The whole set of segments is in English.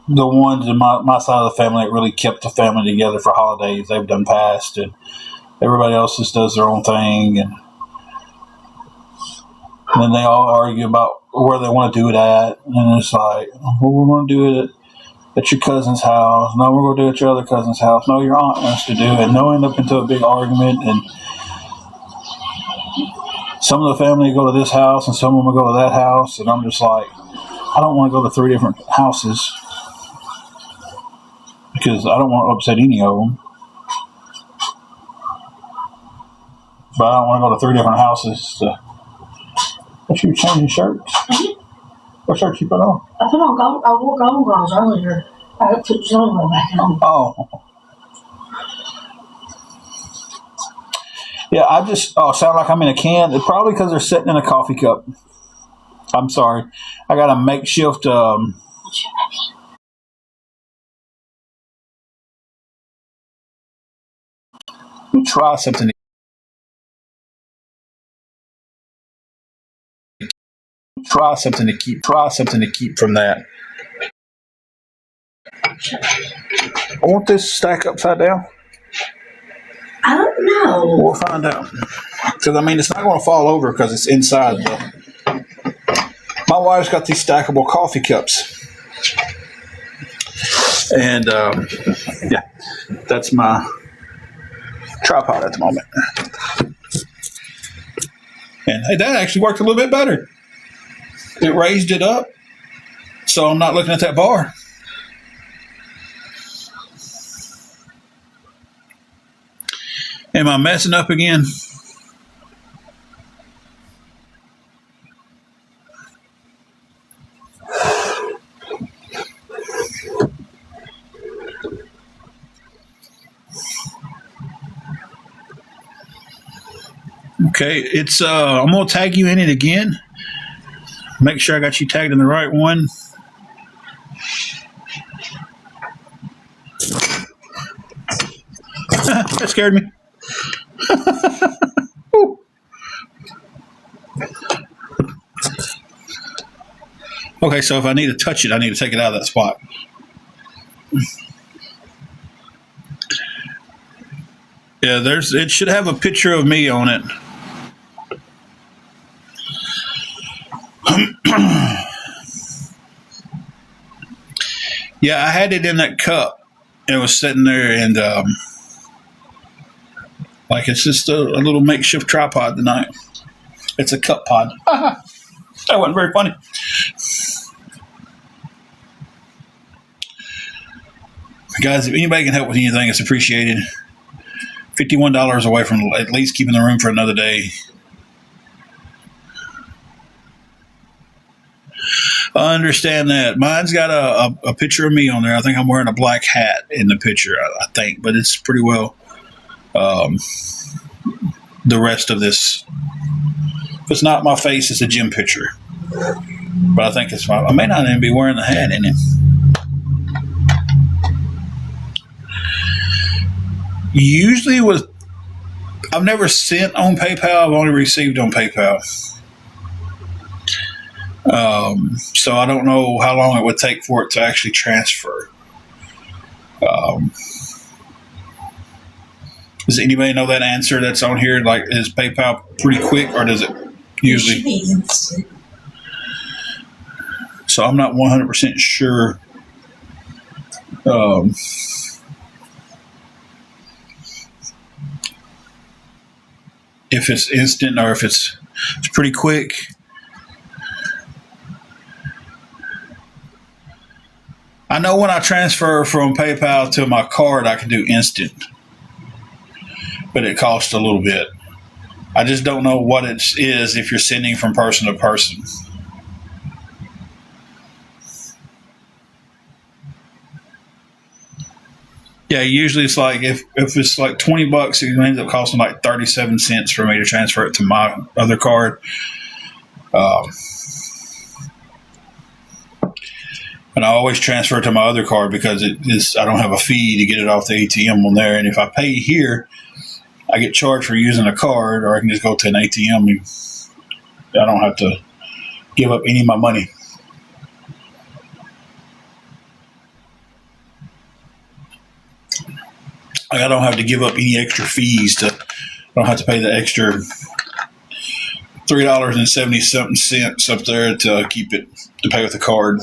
The ones in my side of the family that really kept the family together for holidays, they've done passed, and everybody else just does their own thing, and then they all argue about where they want to do it at, and it's like, well, we're going to do it at your cousin's house. No, we're going to do it at your other cousin's house. No, your aunt wants to do it, and they'll end up into a big argument, and some of the family go to this house, and some of them go to that house, and I'm just like, I don't want to go to 3 different houses because I don't want to upset any of them. But I don't want to go to 3 different houses. But you changing shirts? Mm-hmm. What shirt you put on? I wore gold bras earlier. I put Zolo back on. Oh. Yeah, I just sound like I'm in a can. It's probably because they're sitting in a coffee cup. I'm sorry. I got a makeshift. Let me try something. Try something to keep from that. I want this stack upside down. I don't know. We'll find out. Because I mean, it's not going to fall over because it's inside. My wife's got these stackable coffee cups, and yeah, that's my tripod at the moment. And hey, that actually worked a little bit better. It raised it up, so I'm not looking at that bar. Am I messing up again? Okay, it's I'm gonna tag you in it again. Make sure I got you tagged in the right one. That scared me. Okay, so if I need to touch it, I need to take it out of that spot. Yeah, it should have a picture of me on it. Yeah, I had it in that cup. It was sitting there, and like it's just a little makeshift tripod tonight. It's a cup pod. That wasn't very funny. Guys, if anybody can help with anything, it's appreciated. $51 away from at least keeping the room for another day. I understand that. Mine's got a picture of me on there. I think I'm wearing a black hat in the picture, I think, but it's pretty well the rest of this. If it's not my face, it's a gym picture. But I think it's I may not even be wearing the hat in it. Usually I've never sent on PayPal. I've only received on PayPal. So I don't know how long it would take for it to actually transfer. Does anybody know that answer that's on here? Like, is PayPal pretty quick, or does it usually? So I'm not 100% sure. If it's instant or if it's pretty quick. I know when I transfer from PayPal to my card, I can do instant, but it costs a little bit. I just don't know what it is if you're sending from person to person. Yeah, usually it's like if it's like $20, it ends up costing like 37 cents for me to transfer it to my other card. And I always transfer it to my other card because I don't have a fee to get it off the ATM on there. And if I pay here, I get charged for using a card, or I can just go to an ATM and I don't have to give up any of my money. Like, I don't have to give up any extra fees. I don't have to pay the extra $3.70 something up there to keep it to pay with the card.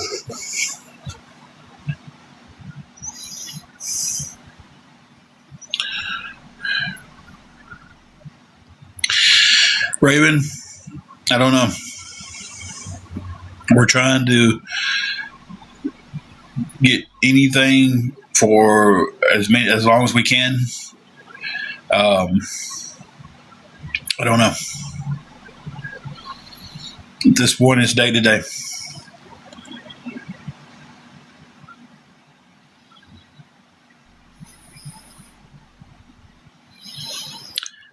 Raven, I don't know. We're trying to get anything for as long as we can. I don't know. This one is day to day.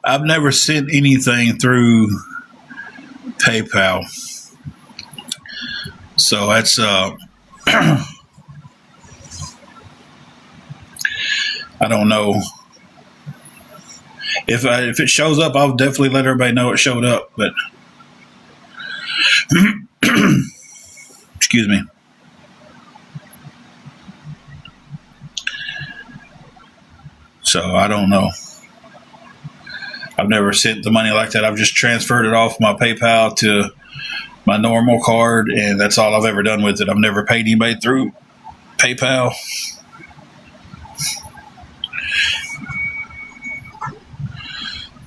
I've never sent anything through PayPal, so that's I don't know if it shows up. I'll definitely let everybody know it showed up. But excuse me. So I don't know. I've never sent the money like that. I've just transferred it off my PayPal to my normal card, and that's all I've ever done with it. I've never paid anybody through PayPal.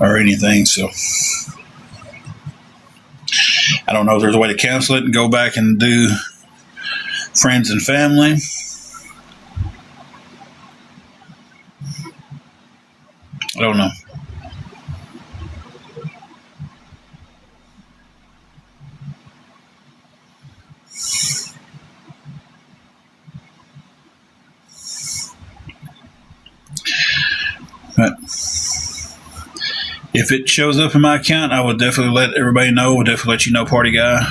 Or anything, so I don't know if there's a way to cancel it and go back and do friends and family. I don't know. But if it shows up in my account, I will definitely let everybody know. We'll definitely let you know, party guy.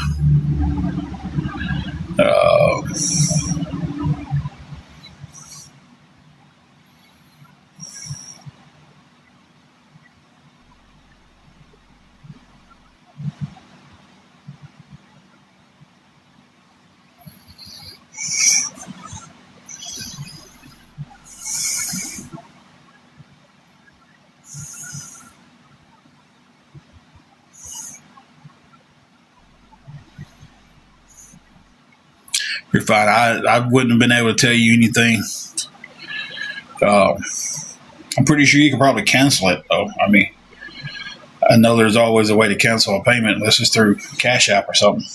You're fine. I wouldn't have been able to tell you anything. I'm pretty sure you could probably cancel it, though. I mean, I know there's always a way to cancel a payment unless it's through Cash App or something.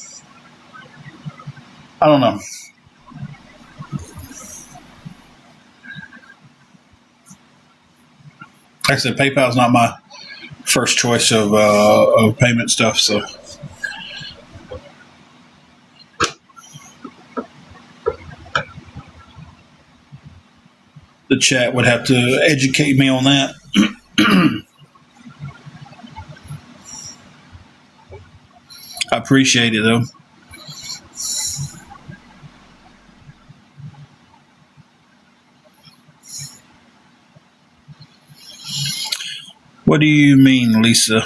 I don't know. Like I said, PayPal's not my first choice of payment stuff, so. The chat would have to educate me on that. I appreciate it, though. What do you mean, Lisa?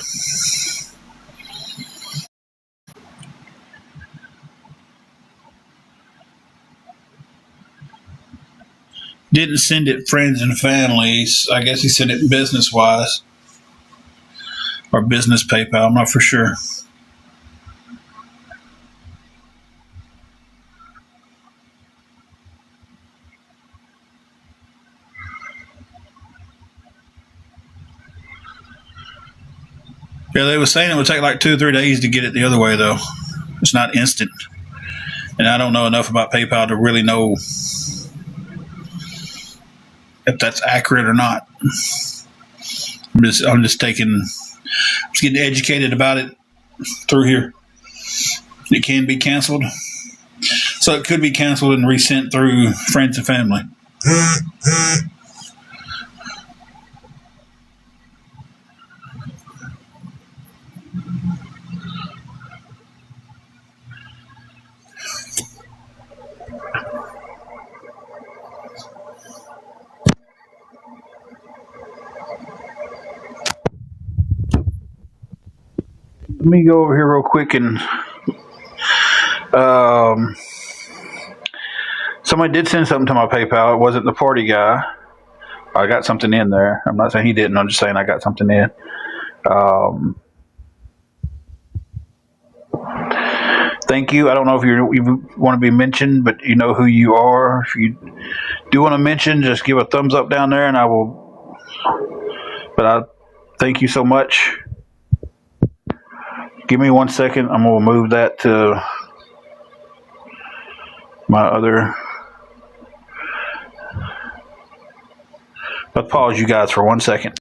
Didn't send it friends and families. I guess he sent it business wise or business PayPal. I'm not for sure. Yeah, they were saying it would take like 2 or 3 days to get it the other way, though. It's not instant. And I don't know enough about PayPal to really know if that's accurate or not. I'm just getting educated about it through here. It can be canceled. So it could be canceled and resent through friends and family. Let me go over here real quick and somebody did send something to my PayPal. It wasn't the party guy. I got something in there. I'm not saying he didn't. I'm just saying I got something in. Thank you. I don't know if you want to be mentioned, but you know who you are. If you do want to mention, just give a thumbs up down there, and I will. But I thank you so much. Give me 1 second. I'm going to move that to my other. Let's pause you guys for 1 second.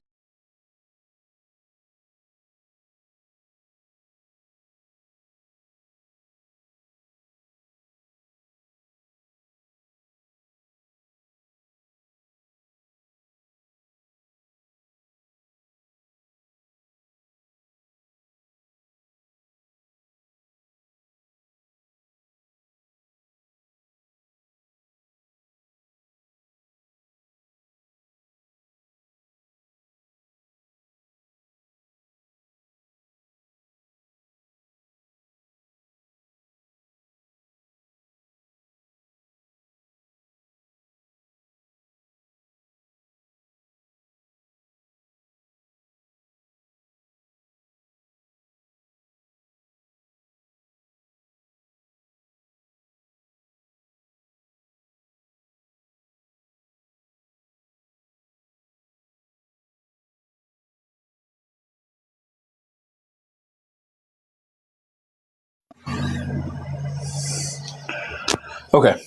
Okay.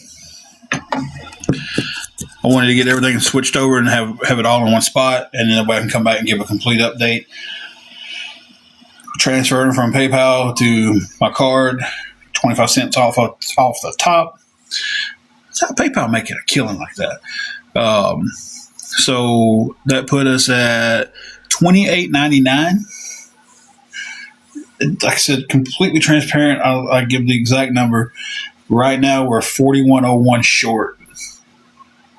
I wanted to get everything switched over and have it all in one spot, and then I can come back and give a complete update. Transferring from PayPal to my card, 25 cents off the top. That's how PayPal making a killing like that. So that put us at $28.99. Like I said, completely transparent. I'll give the exact number. Right now, we're $41.01 short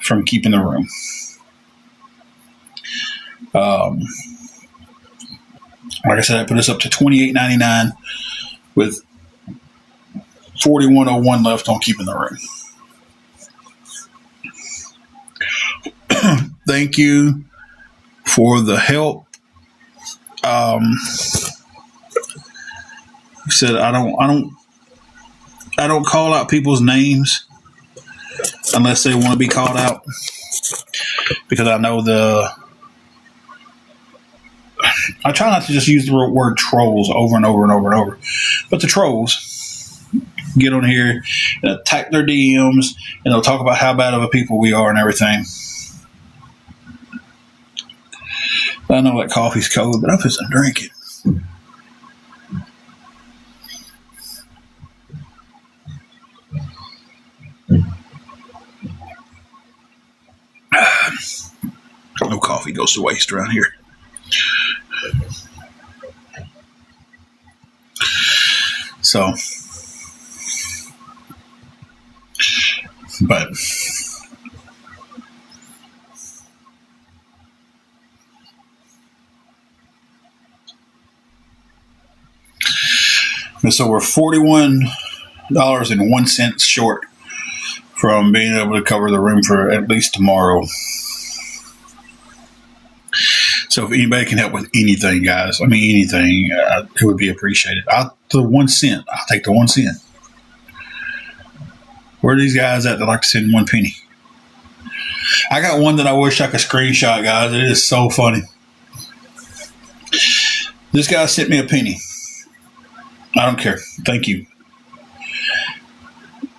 from keeping the room. Like I said, that put us up to $28.99 with $41.01 left on keeping the room. Thank you for the help. I said I don't call out people's names unless they want to be called out, because I know I try not to just use the word trolls over and over and over and over, but the trolls get on here and attack their DMs, and they'll talk about how bad of a people we are and everything. I know that coffee's cold, but I'm just gonna drink it. No coffee goes to waste around here. So, but so we're $41.01 short from being able to cover the room for at least tomorrow. So if anybody can help with anything, guys, anything, it would be appreciated. The 1 cent, I'll take the 1 cent. Where are these guys at that like to send 1 penny? I got one that I wish I could screenshot, guys. It is so funny. This guy sent me a penny. I don't care. Thank you.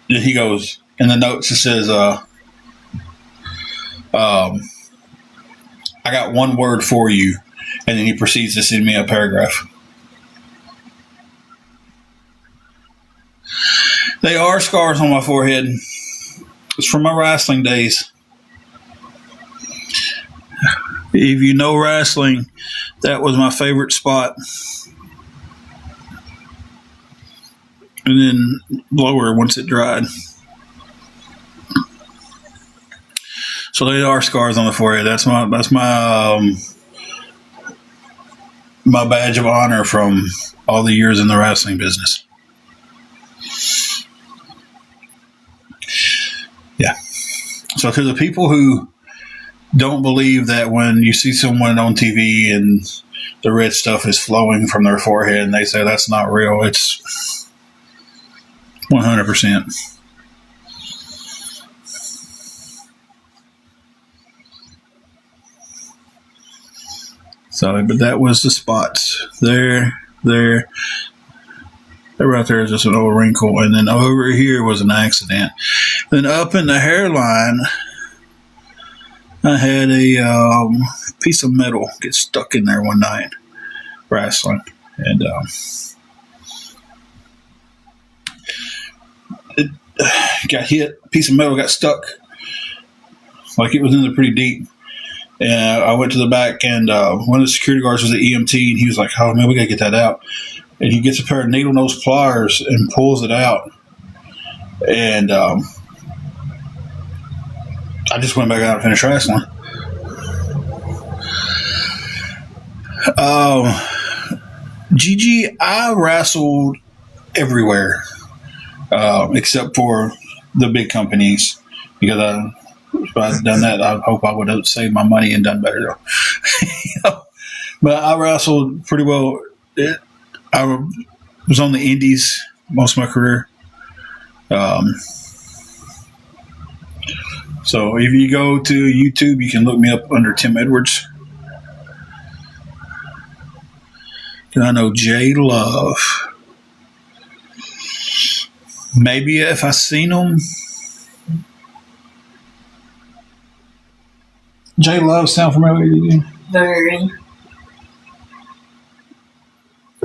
Then he goes, in the notes it says, I got one word for you. And then he proceeds to send me a paragraph. They are scars on my forehead. It's from my wrestling days. If you know wrestling, that was my favorite spot. And then lower once it dried. So they are scars on the forehead. That's my my badge of honor from all the years in the wrestling business. Yeah. So to the people who don't believe that when you see someone on TV and the red stuff is flowing from their forehead and they say that's not real. It's 100%. So, but that was the spots. There. Right there is just an old wrinkle. And then over here was an accident. Then up in the hairline, I had a piece of metal get stuck in there one night wrestling. And it got hit. A piece of metal got stuck. Like it was in there pretty deep. And I went to the back, and one of the security guards was the EMT, and he was like, "Oh man, we gotta get that out." And he gets a pair of needle nose pliers and pulls it out. And I just went back out and finished wrestling. Gigi, I wrestled everywhere except for the big companies because if I'd done that, I hope I would have saved my money and done better. But I wrestled pretty well. I was on the indies most of my career. So if you go to YouTube, you can look me up under Tim Edwards. And I know J Love. Maybe if I seen him. J Love sound familiar to you? Very.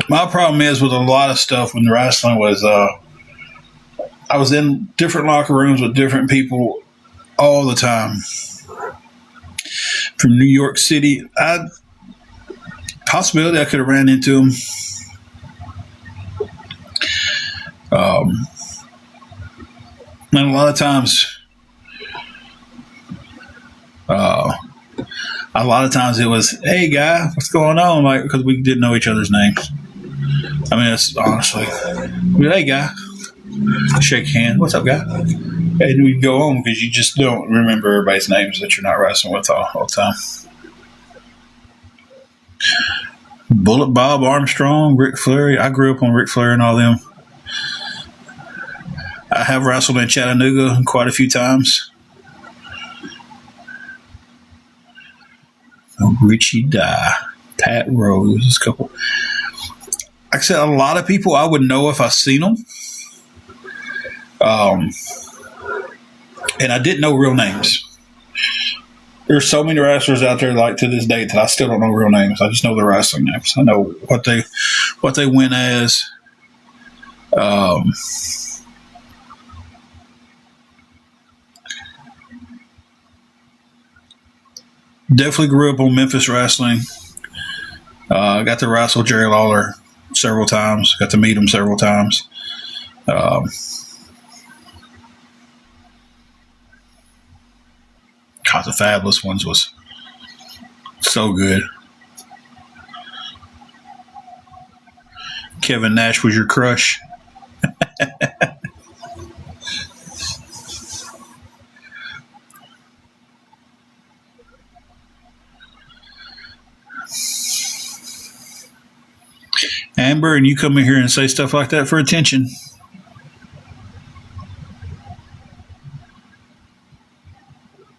My problem is with a lot of stuff when the wrestling was, I was in different locker rooms with different people all the time. From New York City, possibility I could have ran into him. And a lot of times, it was, "Hey guy, what's going on?" Like, because we didn't know each other's names. I mean, it's honestly, "Hey guy," shake hand, "What's up, guy?" And we'd go on because you just don't remember everybody's names that you're not wrestling with all the time. Bullet Bob Armstrong, Ric Flair. I grew up on Ric Flair and all them. I have wrestled in Chattanooga quite a few times. Richie Dye, Pat Rose, a couple. Like I said, a lot of people I would know if I seen them. And I didn't know real names. There's so many wrestlers out there, like to this day, that I still don't know real names. I just know their wrestling names. I know what they went as. Definitely grew up on Memphis wrestling. Got to wrestle Jerry Lawler several times. Got to meet him several times. God, the Fabulous Ones was so good. Kevin Nash was your crush. Amber, and you come in here and say stuff like that for attention.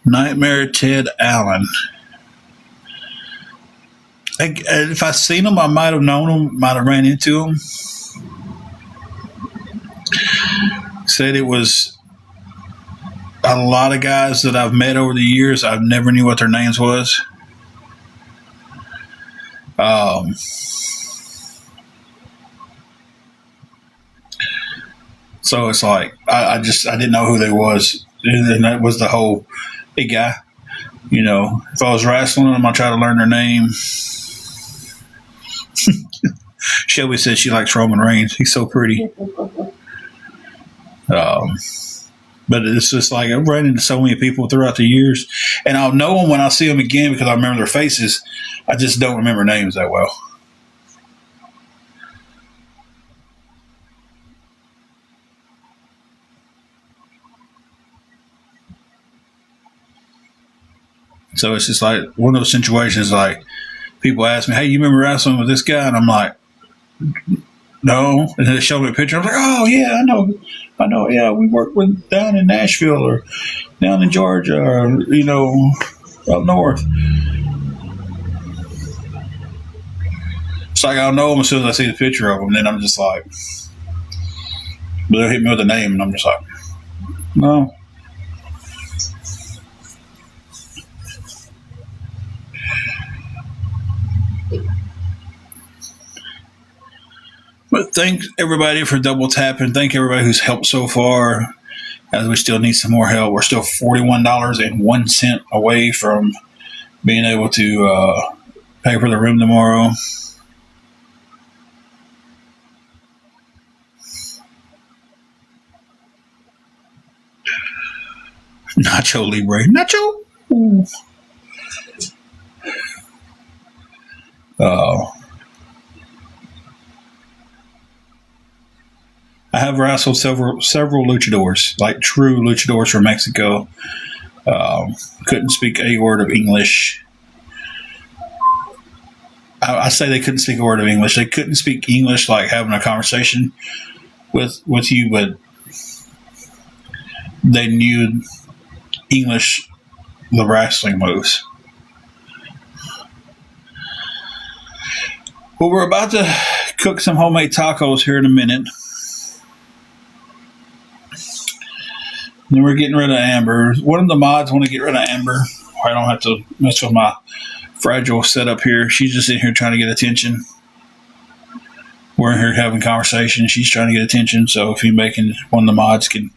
Nightmare Ted Allen. If I seen him, I might have known him, might have ran into him. Said it was a lot of guys that I've met over the years. I've never knew what their names was. So it's like I didn't know who they was, and that was the whole big guy. You know, if I was wrestling them, I try to learn their name. Shelby says she likes Roman Reigns. He's so pretty. But it's just like I've run into so many people throughout the years, and I'll know them when I see them again because I remember their faces. I just don't remember names that well. So it's just like one of those situations. Like people ask me, "Hey, you remember wrestling with this guy?" And I'm like, "No." And then they show me a picture. I'm like, "Oh yeah, I know. Yeah, we worked with down in Nashville or down in Georgia or up north." It's like I'll know them as soon as I see the picture of them. Then I'm just like, but they'll hit me with a name, and I'm just like, no. But thank everybody for double tapping. Thank everybody who's helped so far. As we still need some more help. We're still $41.01 away from being able to pay for the room tomorrow. Nacho Libre. Nacho! Uh, I have wrestled several luchadors, like true luchadors from Mexico. Couldn't speak a word of English. I say they couldn't speak a word of English. They couldn't speak English like having a conversation with you, but they knew English, the wrestling moves. Well, we're about to cook some homemade tacos here in a minute. Then we're getting rid of Amber. One of the mods want to get rid of Amber. I don't have to mess with my fragile setup here. She's just in here trying to get attention. We're in here having conversation. She's trying to get attention. So if you making one of the mods can,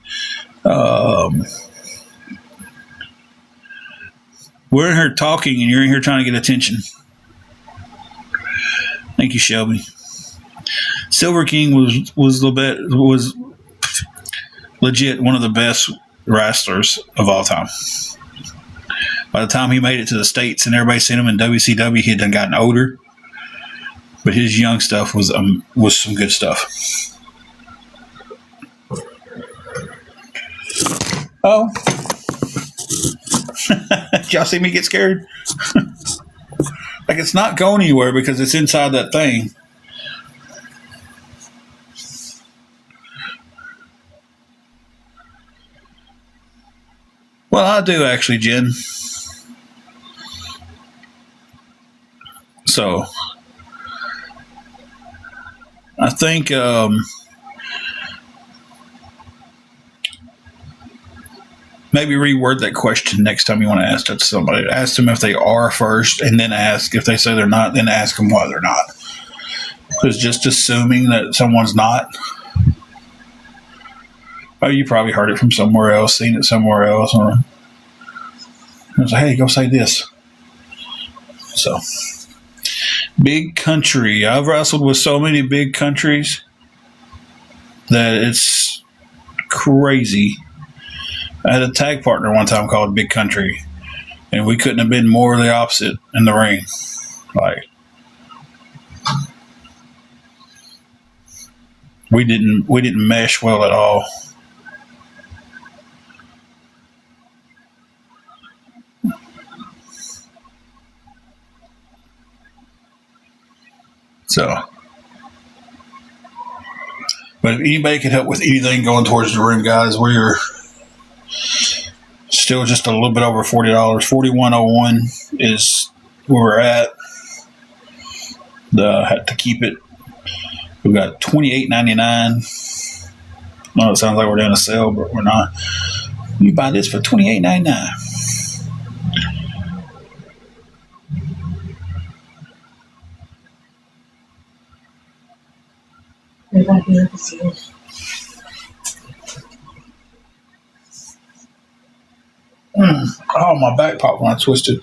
we're in here talking and you're in here trying to get attention. Thank you, Shelby. Silver King was legit one of the best wrestlers of all time. By the time he made it to the States and everybody seen him in WCW, he had done gotten older. But his young stuff was some good stuff. Oh. Did y'all see me get scared? Like it's not going anywhere because it's inside that thing. Well, I do actually, Jen. So I think maybe reword that question next time you want to ask that to somebody. Ask them if they are first, and then ask if they say they're not. Then ask them why they're not. Because just assuming that someone's not. Oh, you probably heard it from somewhere else, seen it somewhere else, or it's like, hey, go say this. So, big country. I've wrestled with so many big countries that it's crazy. I had a tag partner one time called Big Country, and we couldn't have been more the opposite in the ring. Like, we didn't mesh well at all. So, but if anybody could help with anything going towards the room, guys, we're still just a little bit over $40. $41.01 is where we're at. Had to keep it. We've got $28.99. No, it sounds like we're doing a sale, but we're not. You buy this for $28.99. Oh, my back popped when I twisted.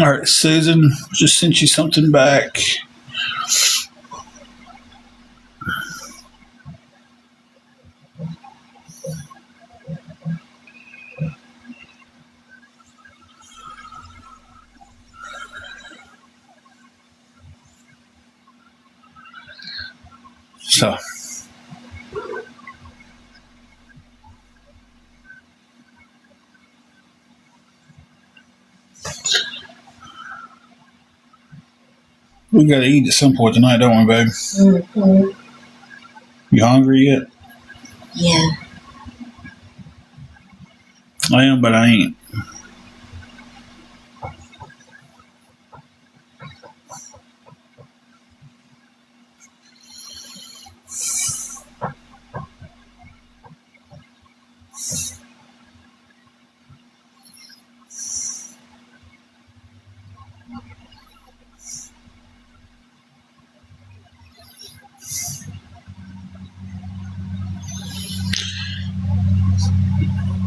All right, Susan, just sent you something back. So, we got to eat at some point tonight, don't we, babe? Mm-hmm. You hungry yet? Yeah. I am, but I ain't.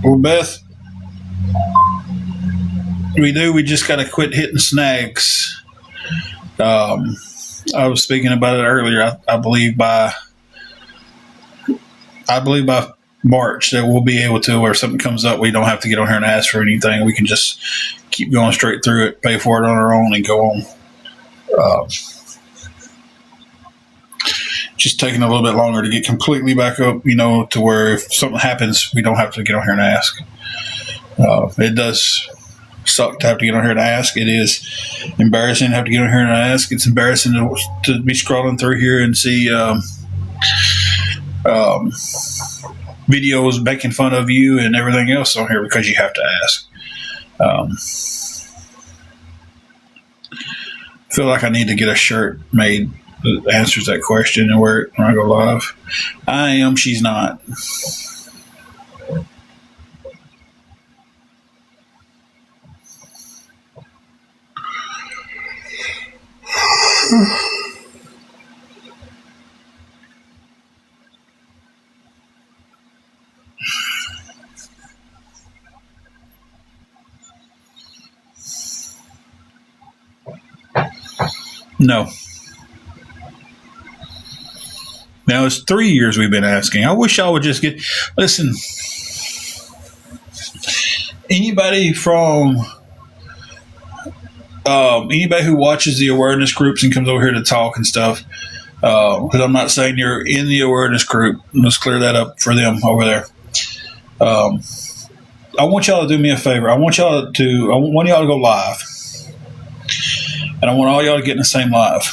Well, Beth, we just got to quit hitting snags. I was speaking about it earlier. I believe by March that we'll be able to, or something comes up, we don't have to get on here and ask for anything. We can just keep going straight through it, pay for it on our own, and go on. Just taking a little bit longer to get completely back up, to where if something happens, we don't have to get on here and ask. It does suck to have to get on here and ask. It is embarrassing to have to get on here and ask. It's embarrassing to be scrolling through here and see videos making fun of you and everything else on here because you have to ask. I feel like I need to get a shirt made that answers that question and wear it when I go live. I am, she's not. No. Now it's 3 years we've been asking. I wish y'all would just listen. Anybody who watches the awareness groups and comes over here to talk and stuff, because I'm not saying you're in the awareness group. Let's clear that up for them over there. I want y'all to do me a favor. I want y'all to go live. And I want all y'all to get in the same live.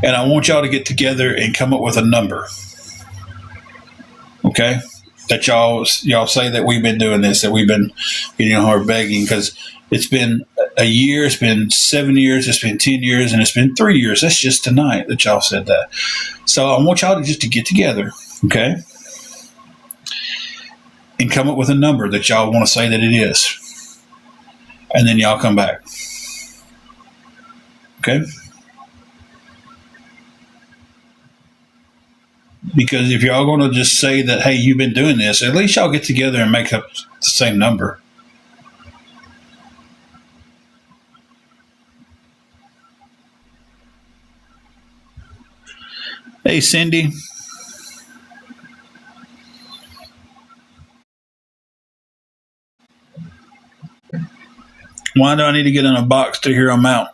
And I want y'all to get together and come up with a number. Okay? That y'all say that we've been doing this, that we've been getting on her begging, because it's been a year, it's been 7 years, it's been 10 years, and it's been 3 years. That's just tonight that y'all said that. So I want y'all to get together, okay? And come up with a number that y'all want to say that it is. And then y'all come back. Okay? Because if y'all going to just say that, hey, you've been doing this, at least y'all get together and make up the same number. Hey, Cindy. Why do I need to get in a box to hear them out?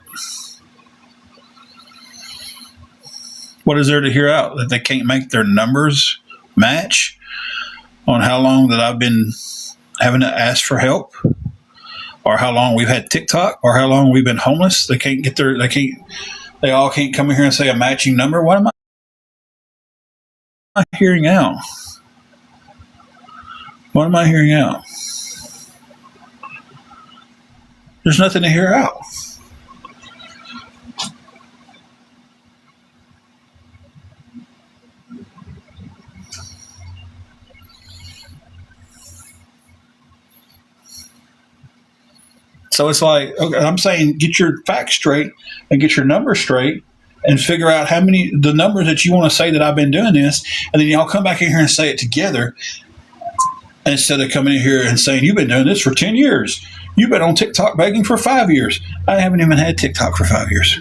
What is there to hear out? That they can't make their numbers match on how long that I've been having to ask for help, or how long we've had TikTok, or how long we've been homeless? They all can't come in here and say a matching number. What am I hearing out? What am I hearing out? There's nothing to hear out. So it's like, okay, I'm saying get your facts straight and get your numbers straight and figure out the numbers that you want to say that I've been doing this, and then y'all come back in here and say it together. instead of coming in here and saying, you've been doing this for 10 years. You've been on TikTok begging for 5 years. I haven't even had TikTok for 5 years.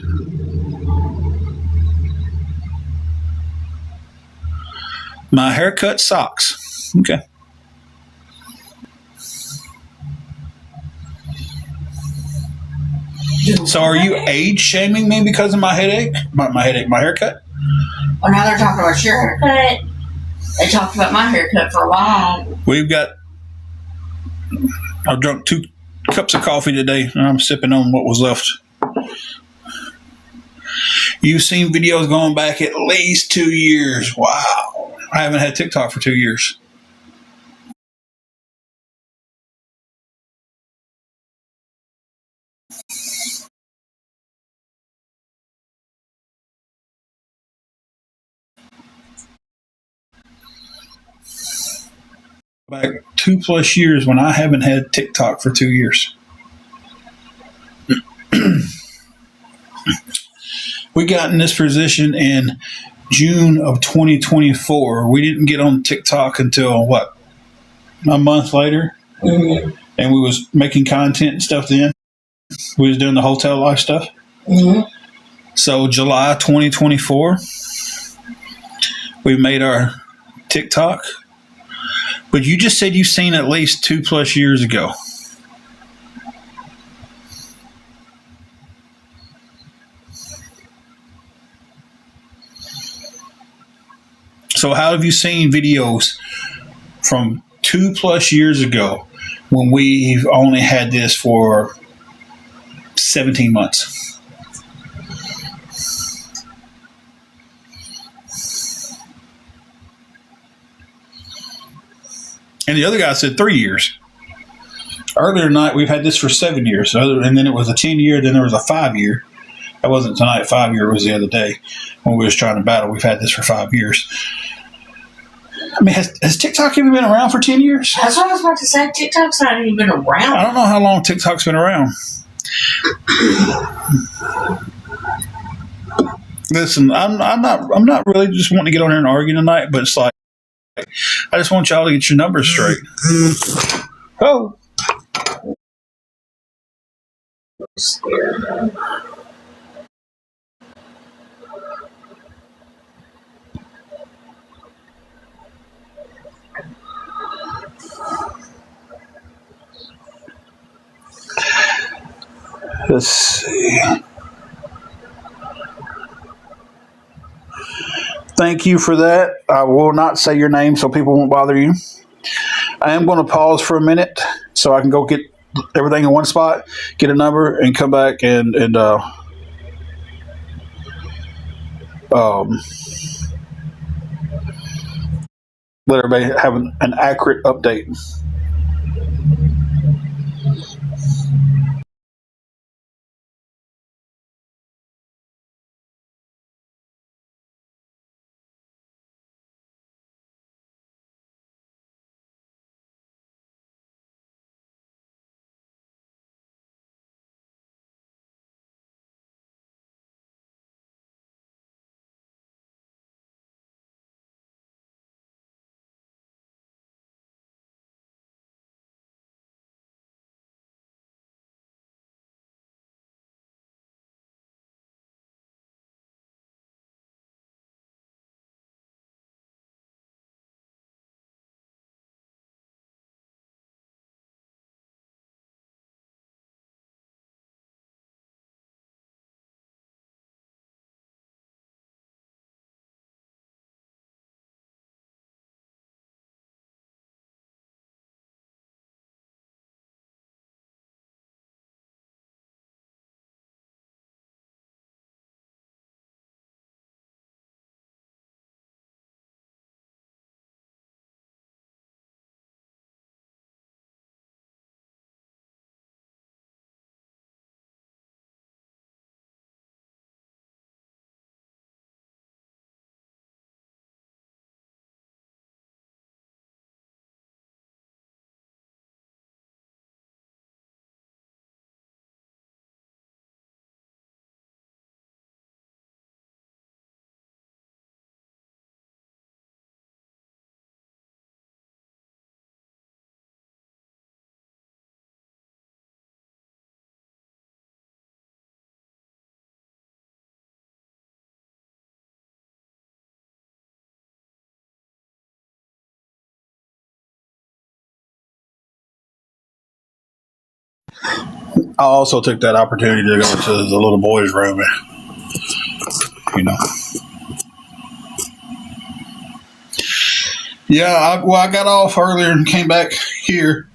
My haircut sucks. Okay. So are you age shaming me because of my headache? My haircut? Well, now they're talking about your haircut. They talked about my haircut for a while. I've drunk 2 cups of coffee today, and I'm sipping on what was left. You've seen videos going back at least 2 years. Wow. I haven't had TikTok for 2 years. Back 2+ years when I haven't had TikTok for 2 years. We got in this position in June of 2024. We didn't get on TikTok until what? A month later. Mm-hmm. And we was making content and stuff then. We was doing the hotel life stuff. Mm-hmm. So July 2024, we made our TikTok. But you just said you've seen at least 2+ years ago. So how have you seen videos from 2+ years ago when we've only had this for 17 months? And the other guy said 3 years. Earlier tonight, we've had this for 7 years. And then it was a 10-year, then there was a 5-year. That wasn't tonight. 5-year was the other day when we was trying to battle. We've had this for 5 years. I mean, has TikTok even been around for 10 years? That's what I was about to say. TikTok's not even been around. I don't know how long TikTok's been around. Listen, I'm not really just wanting to get on here and argue tonight, but it's like I just want y'all to get your numbers straight. Oh. Let's see. Thank you for that. I will not say your name so people won't bother you. I am going to pause for a minute so I can go get everything in one spot, get a number, and come back and let everybody have an accurate update. I also took that opportunity to go to the little boy's room. Yeah, I got off earlier and came back here.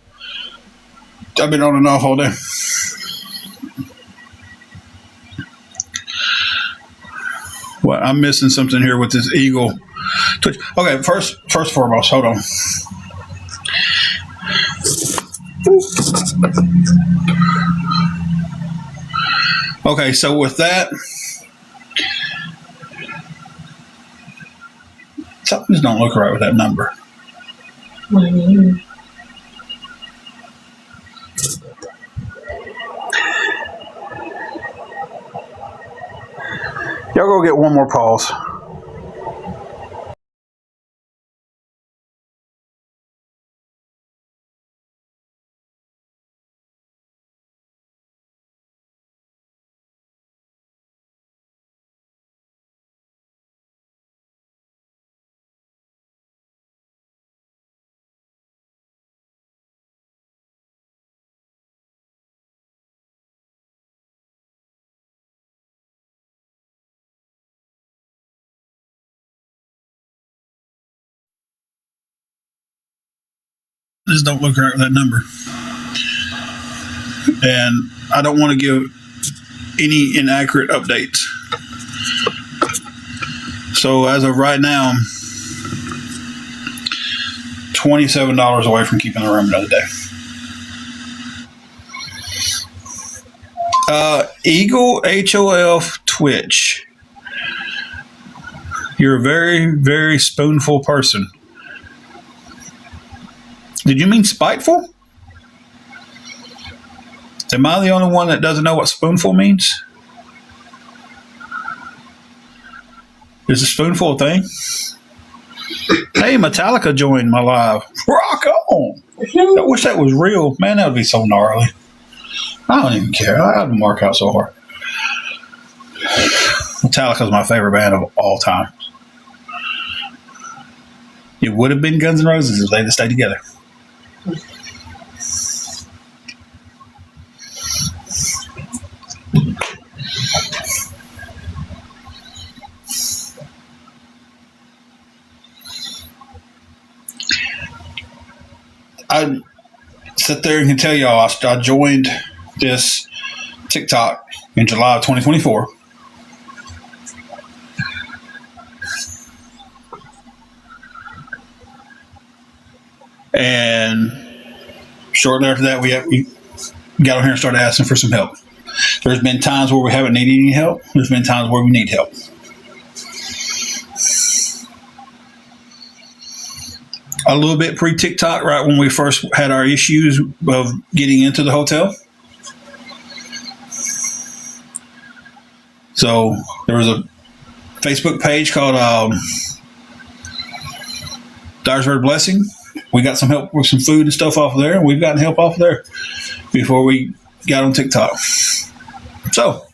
I've been on and off all day. Well, I'm missing something here with this eagle twitch. Okay, first and foremost, hold on. Okay, so with that, something don't look right with that number. Y'all go get one more pause. This don't look right with that number. And I don't want to give any inaccurate updates. So as of right now, $27 away from keeping the room another day. Eagle HOF Twitch. You're a very, very spoonful person. Did you mean spiteful? Am I the only one that doesn't know what spoonful means? Is a spoonful a thing? Hey, Metallica joined my live. Rock on! I wish that was real. Man, that would be so gnarly. I don't even care. I haven't marked out so hard. Metallica's my favorite band of all time. It would have been Guns N' Roses if they'd have stayed together. I sit there and can tell y'all I joined this TikTok in July of 2024. And shortly after that, we got on here and started asking for some help. There's been times where we haven't needed any help. There's been times where we need help. A little bit pre-TikTok, right when we first had our issues of getting into the hotel. So there was a Facebook page called Dyersburg Blessing. We got some help with some food and stuff off of there, and we've gotten help off of there before we got on TikTok. So,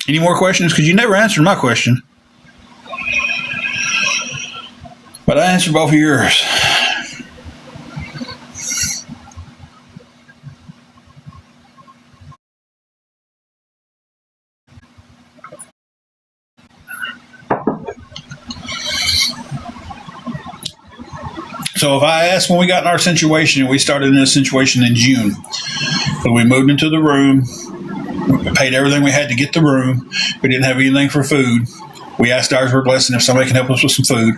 any more questions? Because you never answered my question. But I answered both of yours. So if I ask when we got in our situation, and we started in this situation in June, and we moved into the room, we paid everything we had to get the room, we didn't have anything for food. We asked Dyersburg Blessing if somebody can help us with some food.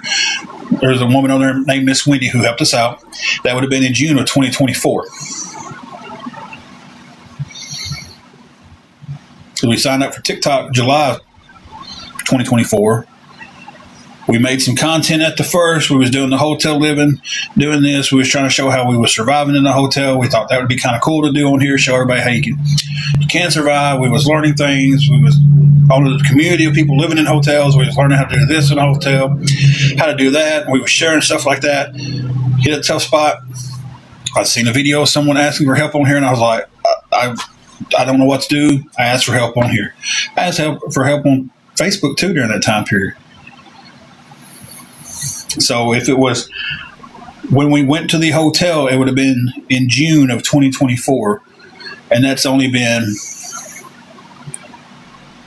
There's a woman on there named Miss Wendy who helped us out. That would have been in June of 2024. So we signed up for TikTok July 2024. We made some content at the first. We was doing the hotel living, doing this. We was trying to show how we was surviving in the hotel. We thought that would be kind of cool to do on here, show everybody how you can survive. We was learning things. We was on the community of people living in hotels. We was learning how to do this in a hotel, how to do that. We was sharing stuff like that. Hit a tough spot. I seen a video of someone asking for help on here, and I was like, I don't know what to do. I asked for help on here. I asked for help on Facebook too during that time period. So if it was when we went to the hotel, it would have been in June of 2024. And that's only been,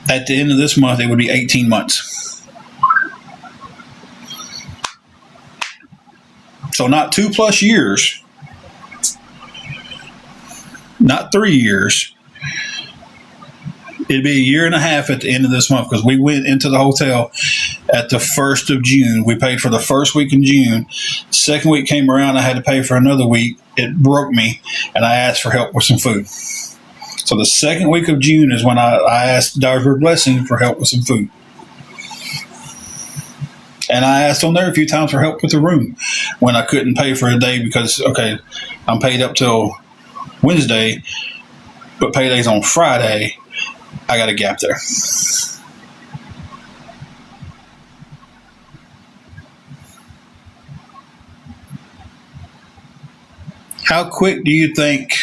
at the end of this month, it would be 18 months. So not 2+ years, not 3 years. It'd be a year and a half at the end of this month, because we went into the hotel at the 1st of June. We paid for the first week in June. Second week came around, I had to pay for another week. It broke me, and I asked for help with some food. So the second week of June is when I asked Dr. Blessing for help with some food. And I asked on there a few times for help with the room when I couldn't pay for a day because, okay, I'm paid up till Wednesday, but payday's on Friday. I got a gap there. How quick do you think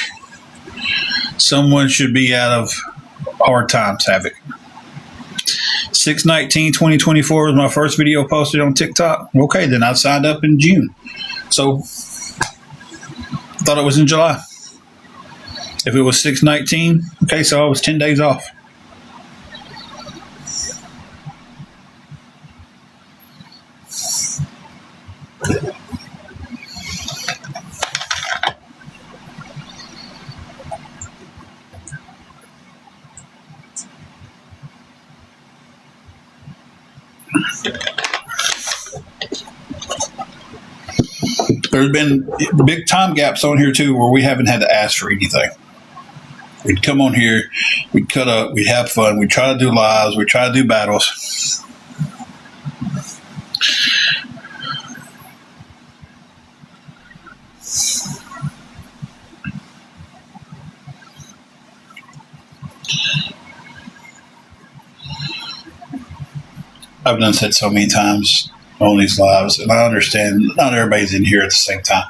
someone should be out of hard times, Havoc? 6/19/2024 was my first video posted on TikTok. Okay, then I signed up in June. So I thought it was in July. If it was 6/19, okay, so I was 10 days off. There's been big time gaps on here too where we haven't had to ask for anything. We'd come on here, we'd cut up, we'd have fun, we'd try to do lives, we'd try to do battles. I've done said so many times on these lives, and I understand not everybody's in here at the same time.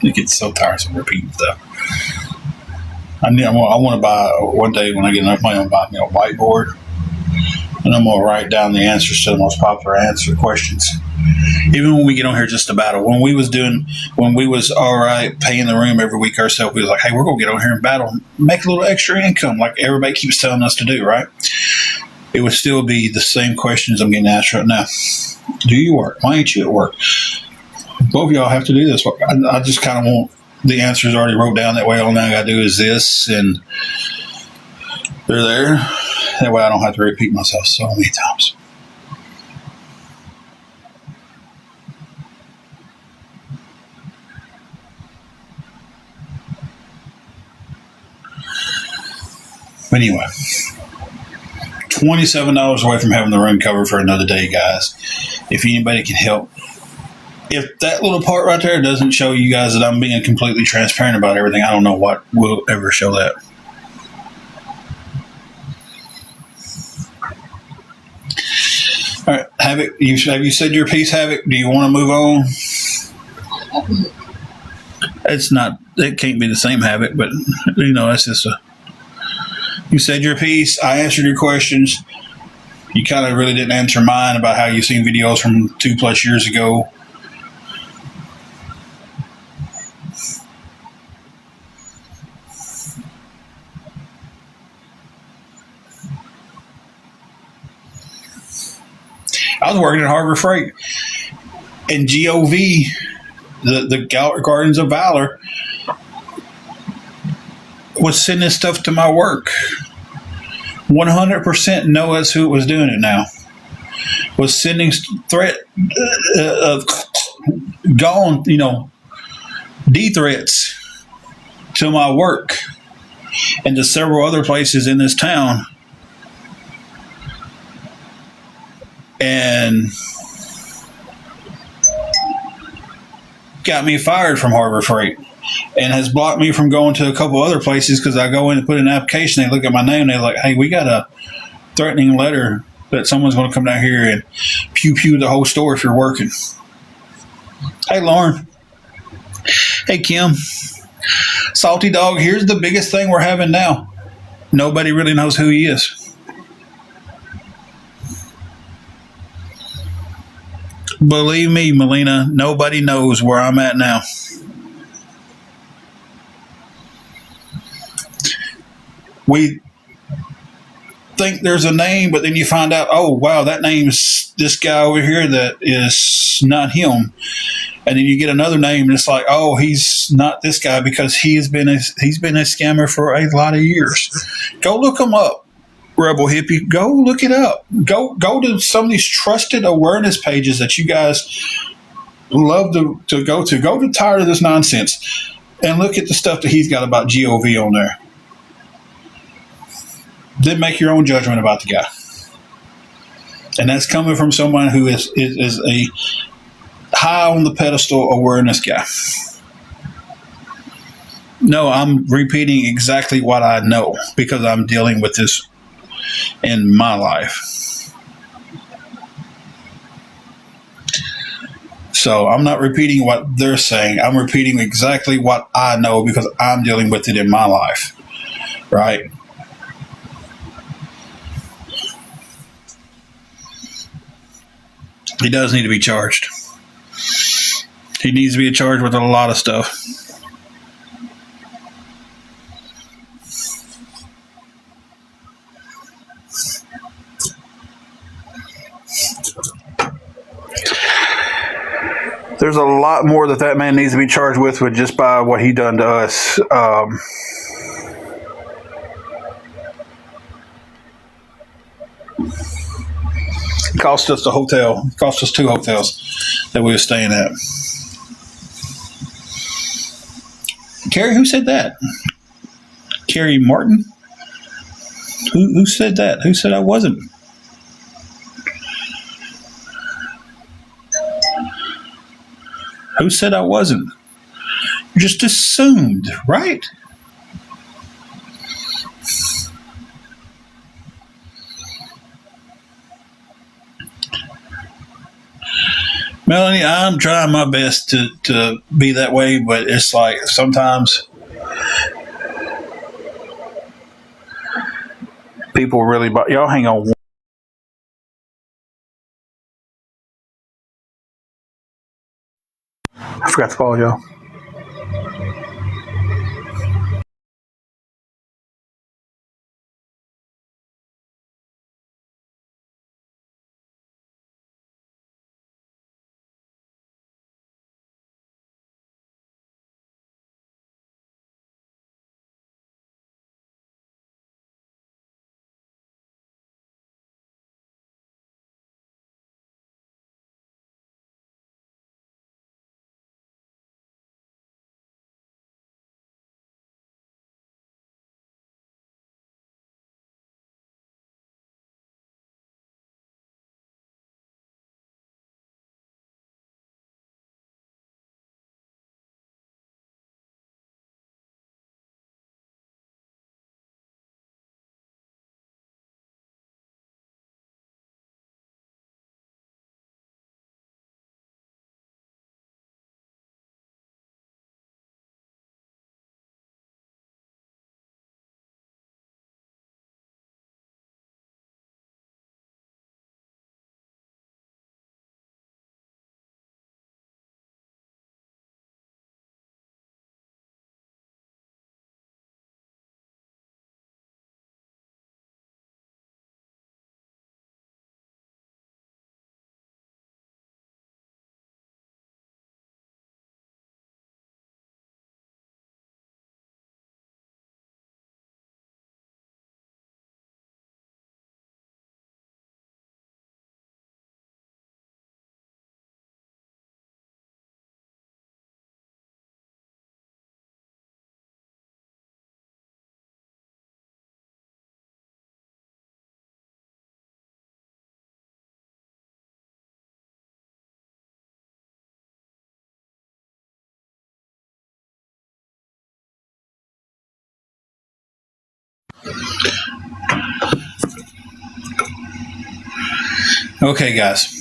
It gets so tiresome repeating stuff. I want to buy, one day when I get enough money, I'm going to buy me a whiteboard, and I'm going to write down the answers to the most popular questions. Even when we get on here just to battle. When we was all right paying the room every week ourselves, we was like, hey, we're going to get on here and battle, make a little extra income like everybody keeps telling us to do, right? It would still be the same questions I'm getting asked right now. Do you work? Why ain't you at work? Both of y'all have to do this. I just kind of want the answers already wrote down. That way all I got to do is this, and they're there. That way I don't have to repeat myself so many times. Anyway, $27 away from having the room covered for another day, guys. If anybody can help. If that little part right there doesn't show you guys that I'm being completely transparent about everything, I don't know what will ever show that. All right, Havoc, have you said your piece, Havoc? Do you want to move on? It can't be the same Havoc, but, that's just you said your piece. I answered your questions. You kind of really didn't answer mine about how you've seen videos from 2+ years ago. I was working at Harbor Freight, and GOV, the Gardens of Valor, was sending stuff to my work. 100% know that's who was doing it now. Was sending D-threats to my work and to several other places in this town. And got me fired from Harbor Freight, and has blocked me from going to a couple other places because I go in and put in an application. They look at my name. They're like, hey, we got a threatening letter that someone's going to come down here and pew the whole store if you're working. Hey, Lauren. Hey, Kim. Salty Dog, here's the biggest thing we're having now. Nobody really knows who he is. Believe me, Melina, nobody knows where I'm at now. We think there's a name, but then you find out, oh, wow, that name's this guy over here that is not him. And then you get another name, and it's like, oh, he's not this guy because he's been a scammer for a lot of years. Go look him up, Rebel Hippie. Go look it up. Go to some of these trusted awareness pages that you guys love to go to. Go to Tired of This Nonsense and look at the stuff that he's got about GOV on there. Then make your own judgment about the guy. And that's coming from someone who is a high on the pedestal awareness guy. No, I'm repeating exactly what I know because I'm dealing with this in my life. So I'm not repeating what they're saying. I'm repeating exactly what I know because I'm dealing with it in my life. Right? He does need to be charged. He needs to be charged with a lot of stuff. There's a lot more that man needs to be charged with just by what he done to us. It cost us the hotel. It cost us 2 hotels that we were staying at. Carrie, who said that? Carrie Martin? Who said that? Who said I wasn't? Who said I wasn't? You just assumed, right? Melanie, I'm trying my best to be that way, but it's like sometimes people really... Y'all hang on. I forgot to call y'all. Okay, guys.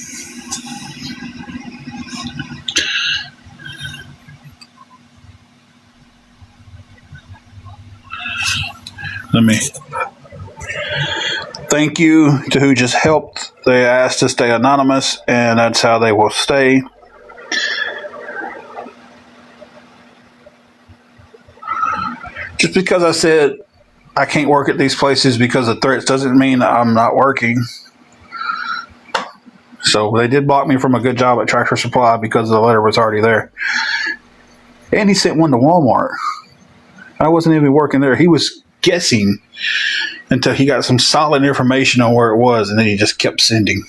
Let me. Thank you to who just helped. They asked to stay anonymous, and that's how they will stay. Just because I said I can't work at these places because of threats doesn't mean I'm not working. So they did block me from a good job at Tractor Supply because the letter was already there. And he sent one to Walmart. I wasn't even working there. He was guessing until he got some solid information on where it was, and then he just kept sending.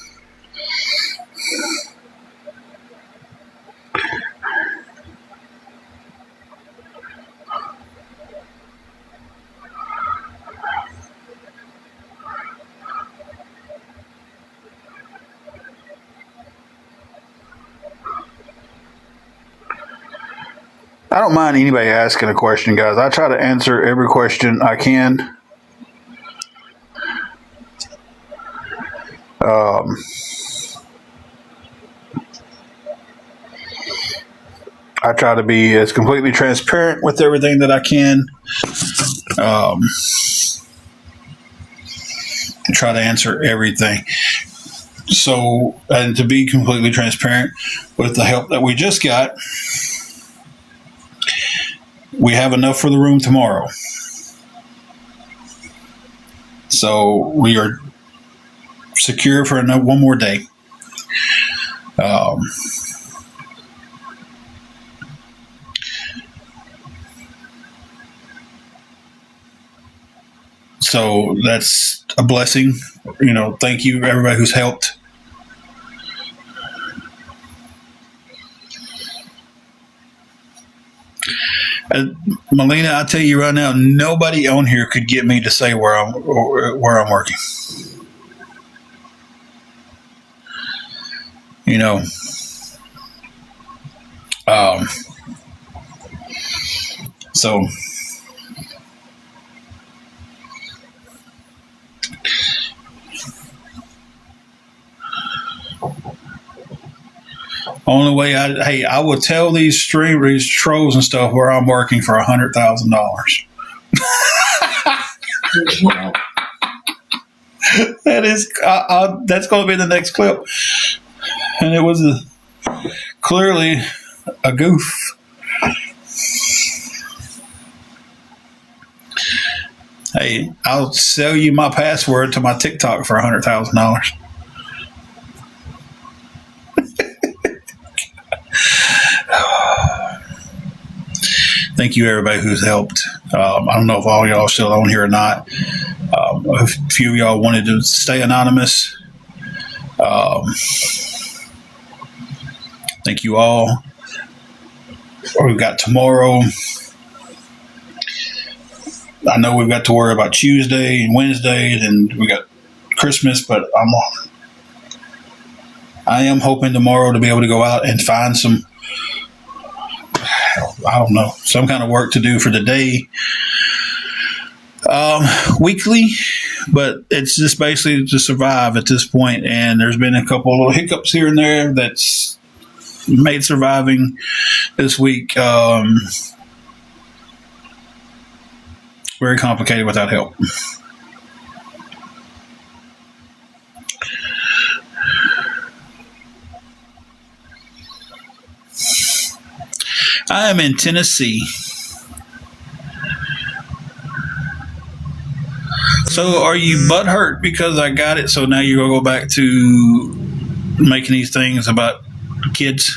I don't mind anybody asking a question, guys. I try to answer every question I can. I try to be as completely transparent with everything that I can. Try to answer everything. So, and to be completely transparent, with the help that we just got, we have enough for the room tomorrow. So we are secure for one more day. So that's a blessing. Thank you everybody who's helped. Melina, I tell you right now, nobody on here could get me to say where I'm working. So only way I will tell these trolls and stuff where I'm working for $100,000. That is, that's going to be the next clip, and it was clearly a goof. Hey, I'll sell you my password to my TikTok for $100,000. Thank you, everybody who's helped. I don't know if all y'all are still on here or not. A few of y'all wanted to stay anonymous. Thank you all. We've got tomorrow. I know we've got to worry about Tuesday and Wednesday, and we got Christmas, but I am hoping tomorrow to be able to go out and find some, some kind of work to do for the day, weekly, but it's just basically to survive at this point. And there's been a couple of little hiccups here and there that's made surviving this week very complicated without help. I am in Tennessee. So are you butthurt because I got it, so now you're going to go back to making these things about kids?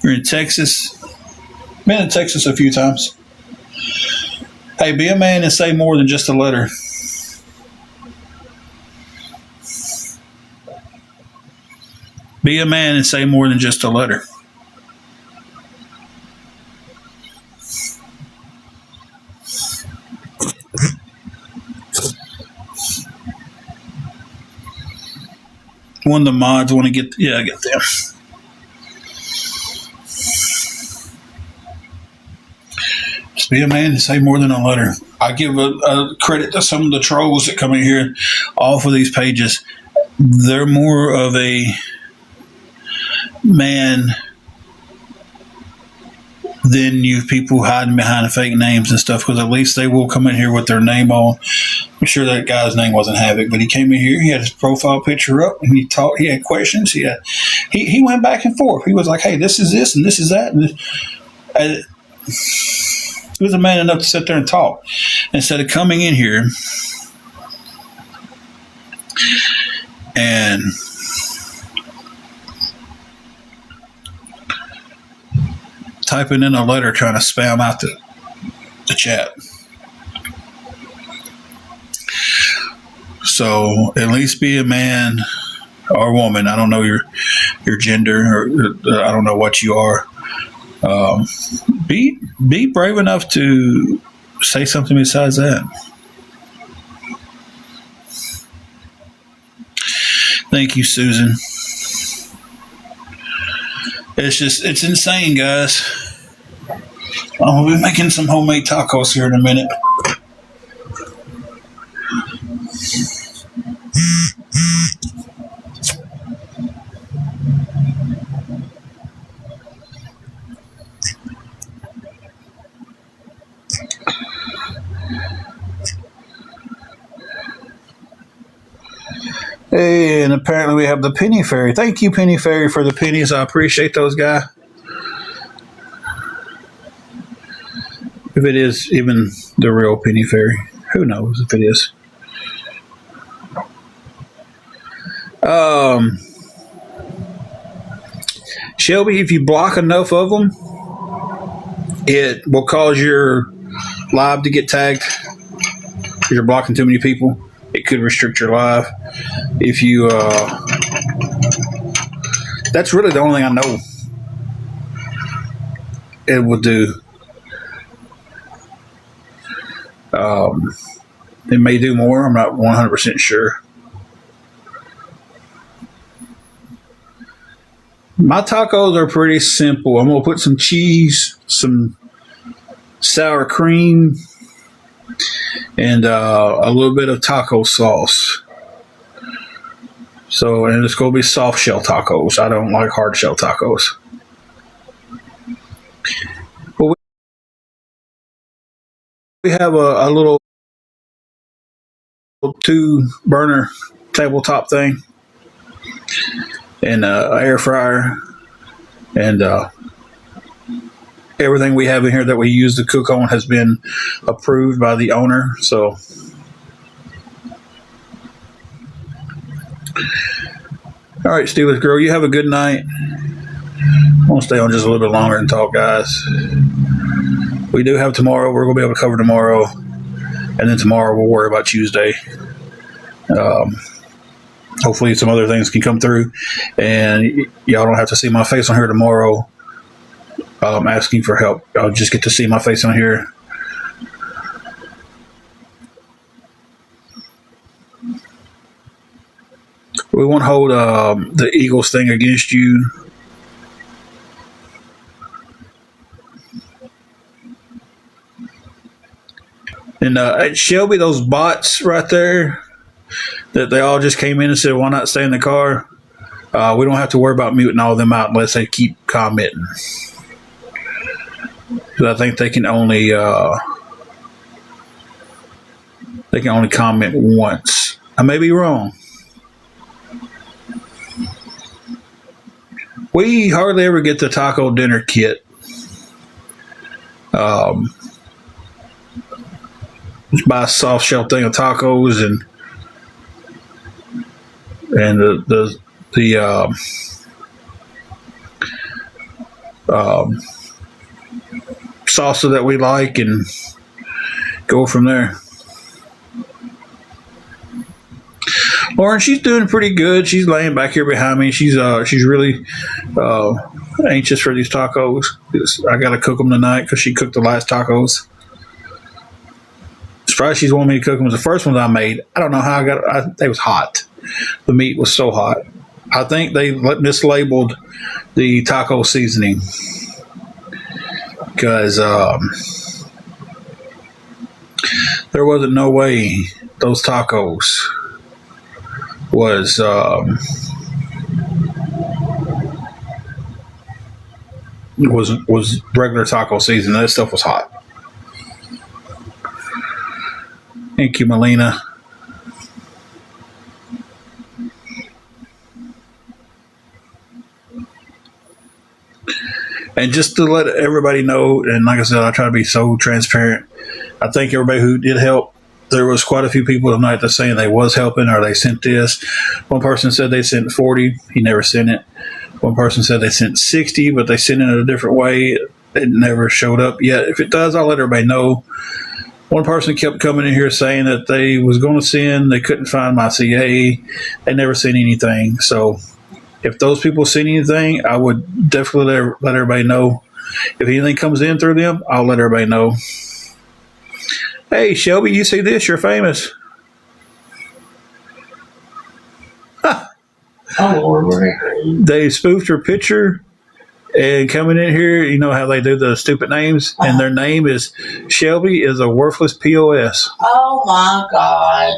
You're in Texas. Been in Texas a few times. Hey, be a man and say more than just a letter. Be a man and say more than just a letter. One of the mods want to get, I get them. Just be a man and say more than a letter. I give a credit to some of the trolls that come in here off of these pages. They're more of a man than you people hiding behind fake names and stuff, because at least they will come in here with their name on. I'm sure that guy's name wasn't Havoc, but he came in here. He had his profile picture up, and he talked. He had questions. He went back and forth. He was like, "Hey, this is this, and this is that." And he was a man enough to sit there and talk instead of coming in here and typing in a letter trying to spam out the chat. So at least be a man or woman. I don't know your gender, or I don't know what you are. Be brave enough to say something besides that. Thank you, Susan. It's insane, guys. I'm gonna be making some homemade tacos here in a minute. Hey, and apparently we have the Penny Fairy. Thank you, Penny Fairy, for the pennies. I appreciate those, guys. If it is even the real Penny Fairy. Who knows if it is. Shelby, if you block enough of them, it will cause your live to get tagged. If you're blocking too many people, it could restrict your live. If you, that's really the only thing I know it will do. It may do more. I'm not 100% sure. My tacos are pretty simple. I'm going to put some cheese, some sour cream, and a little bit of taco sauce. So, and it's going to be soft shell tacos. I don't like hard shell tacos. But we have a little 2-burner tabletop thing, and an air fryer, and everything we have in here that we use to cook on has been approved by the owner. So all right, Steelers girl, you have a good night. I want to stay on just a little bit longer and talk, guys. We do have tomorrow. We're going to be able to cover tomorrow, and then tomorrow we'll worry about Tuesday. Hopefully some other things can come through, and y'all don't have to see my face on here tomorrow asking for help. I'll just get to see my face on here. We won't hold the Eagles thing against you. And at Shelby, those bots right there that they all just came in and said, why not stay in the car? We don't have to worry about muting all of them out unless they keep commenting. Because I think they can only comment once. I may be wrong. We hardly ever get the taco dinner kit. Just buy a soft shell thing of tacos and the salsa that we like, and go from there. Lauren, she's doing pretty good. She's laying back here behind me. She's really anxious for these tacos. I got to cook them tonight because she cooked the last tacos. Surprised she's wanting me to cook them. It was the first ones I made. I don't know how I got it. It was hot. The meat was so hot. I think they mislabeled the taco seasoning because there wasn't no way those tacos was regular taco season. That stuff was hot. Thank you, Melina. And just to let everybody know, and like I said, I try to be so transparent. I think everybody who did help, there was quite a few people tonight that saying they was helping or they sent this. One person said they sent 40. He never sent it. One person said they sent 60, but they sent it in a different way. It never showed up yet. If it does, I'll let everybody know. One person kept coming in here saying that they was going to send. They couldn't find my CA. They never sent anything. So if those people send anything, I would definitely let everybody know. If anything comes in through them, I'll let everybody know. Hey, Shelby, you see this? You're famous. Oh, Lord. They spoofed her picture and coming in here, you know how they do the stupid names? And their name is Shelby is a worthless POS. Oh, my God.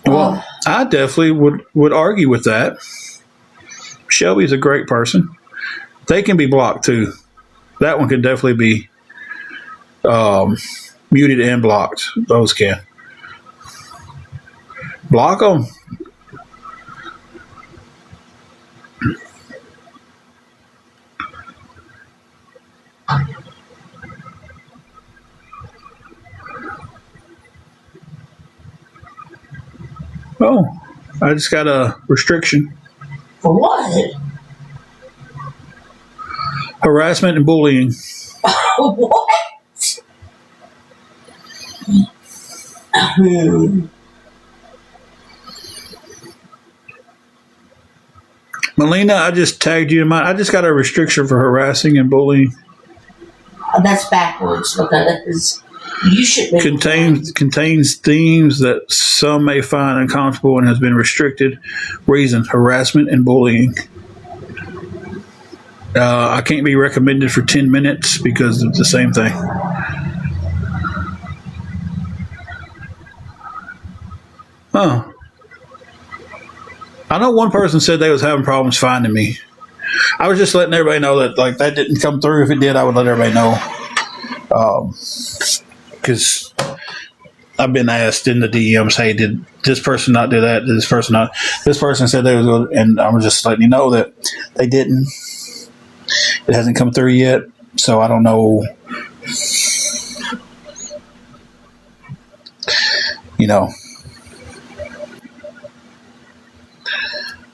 Well, I definitely would argue with that. Shelby's a great person. They can be blocked, too. That one can definitely be muted and blocked. Those can. Block them. Oh, I just got a restriction. For what? Harassment and bullying. What? Melina, I just tagged you in mine. I just got a restriction for harassing and bullying. That's backwards. Okay, that is. You should be. Contains themes that some may find uncomfortable and has been restricted. Reason: harassment and bullying. I can't be recommended for 10 minutes because it's the same thing. Oh. I know one person said they was having problems finding me. I was just letting everybody know that like that didn't come through. If it did, I would let everybody know. Because I've been asked in the DMs, hey, did this person not do that? Did this person not? This person said they was good, and I'm just letting you know that they didn't. It hasn't come through yet, so I don't know. You know.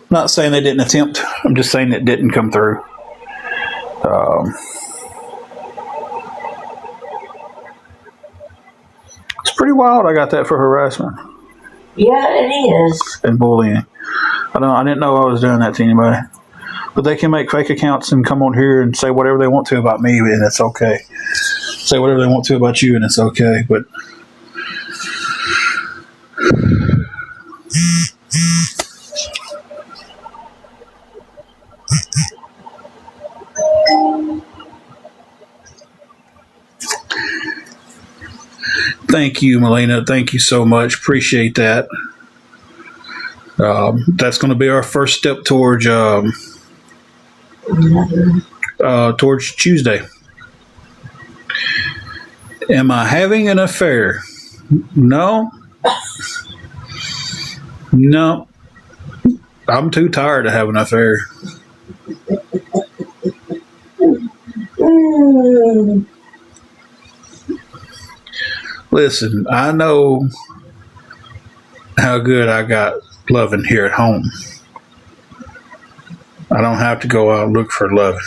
I'm not saying they didn't attempt. I'm just saying it didn't come through. It's pretty wild. I got that for harassment. Yeah, it is. And bullying. I didn't know I was doing that to anybody. But they can make fake accounts and come on here and say whatever they want to about me, and it's okay. Say whatever they want to about you, and it's okay. But thank you, Melina. Thank you so much. Appreciate that. That's going to be our first step towards Tuesday. Am I having an affair? No. No. I'm too tired to have an affair. Listen, I know how good I got loving here at home. I don't have to go out and look for love.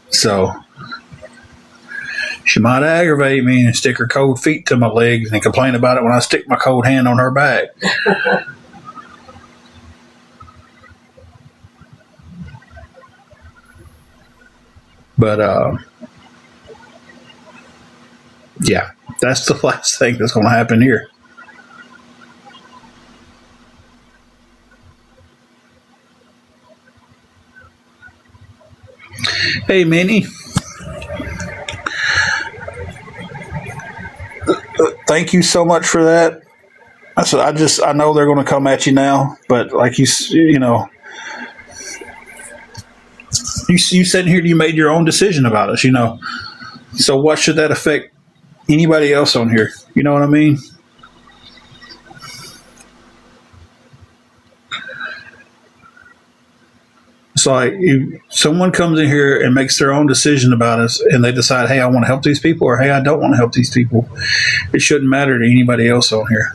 So she might aggravate me and stick her cold feet to my legs and complain about it when I stick my cold hand on her back. But yeah, that's the last thing that's going to happen here. Hey, Minnie. Thank you so much for that. I know they're going to come at you now, but like you know, You sitting here, you made your own decision about us, So what should that affect anybody else on here? You know what I mean? It's like if someone comes in here and makes their own decision about us and they decide, hey, I want to help these people, or hey, I don't want to help these people, it shouldn't matter to anybody else on here.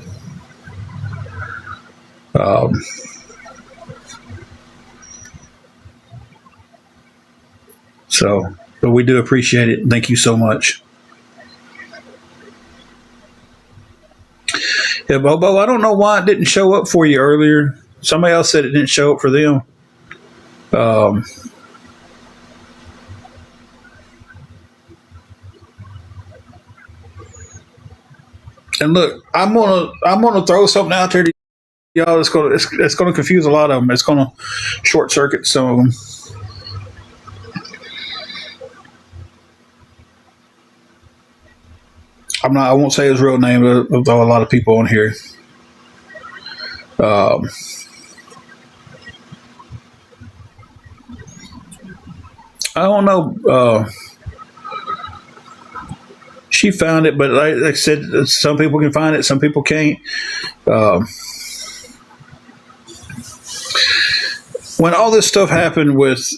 But we do appreciate it. Thank you so much. Yeah, Bobo, I don't know why it didn't show up for you earlier. Somebody else said it didn't show up for them. And look, I'm gonna throw something out there to y'all. It's gonna confuse a lot of them. It's gonna short circuit some of them. I won't say his real name, though a lot of people on here. I don't know. She found it, but like I said, some people can find it, some people can't. When all this stuff happened with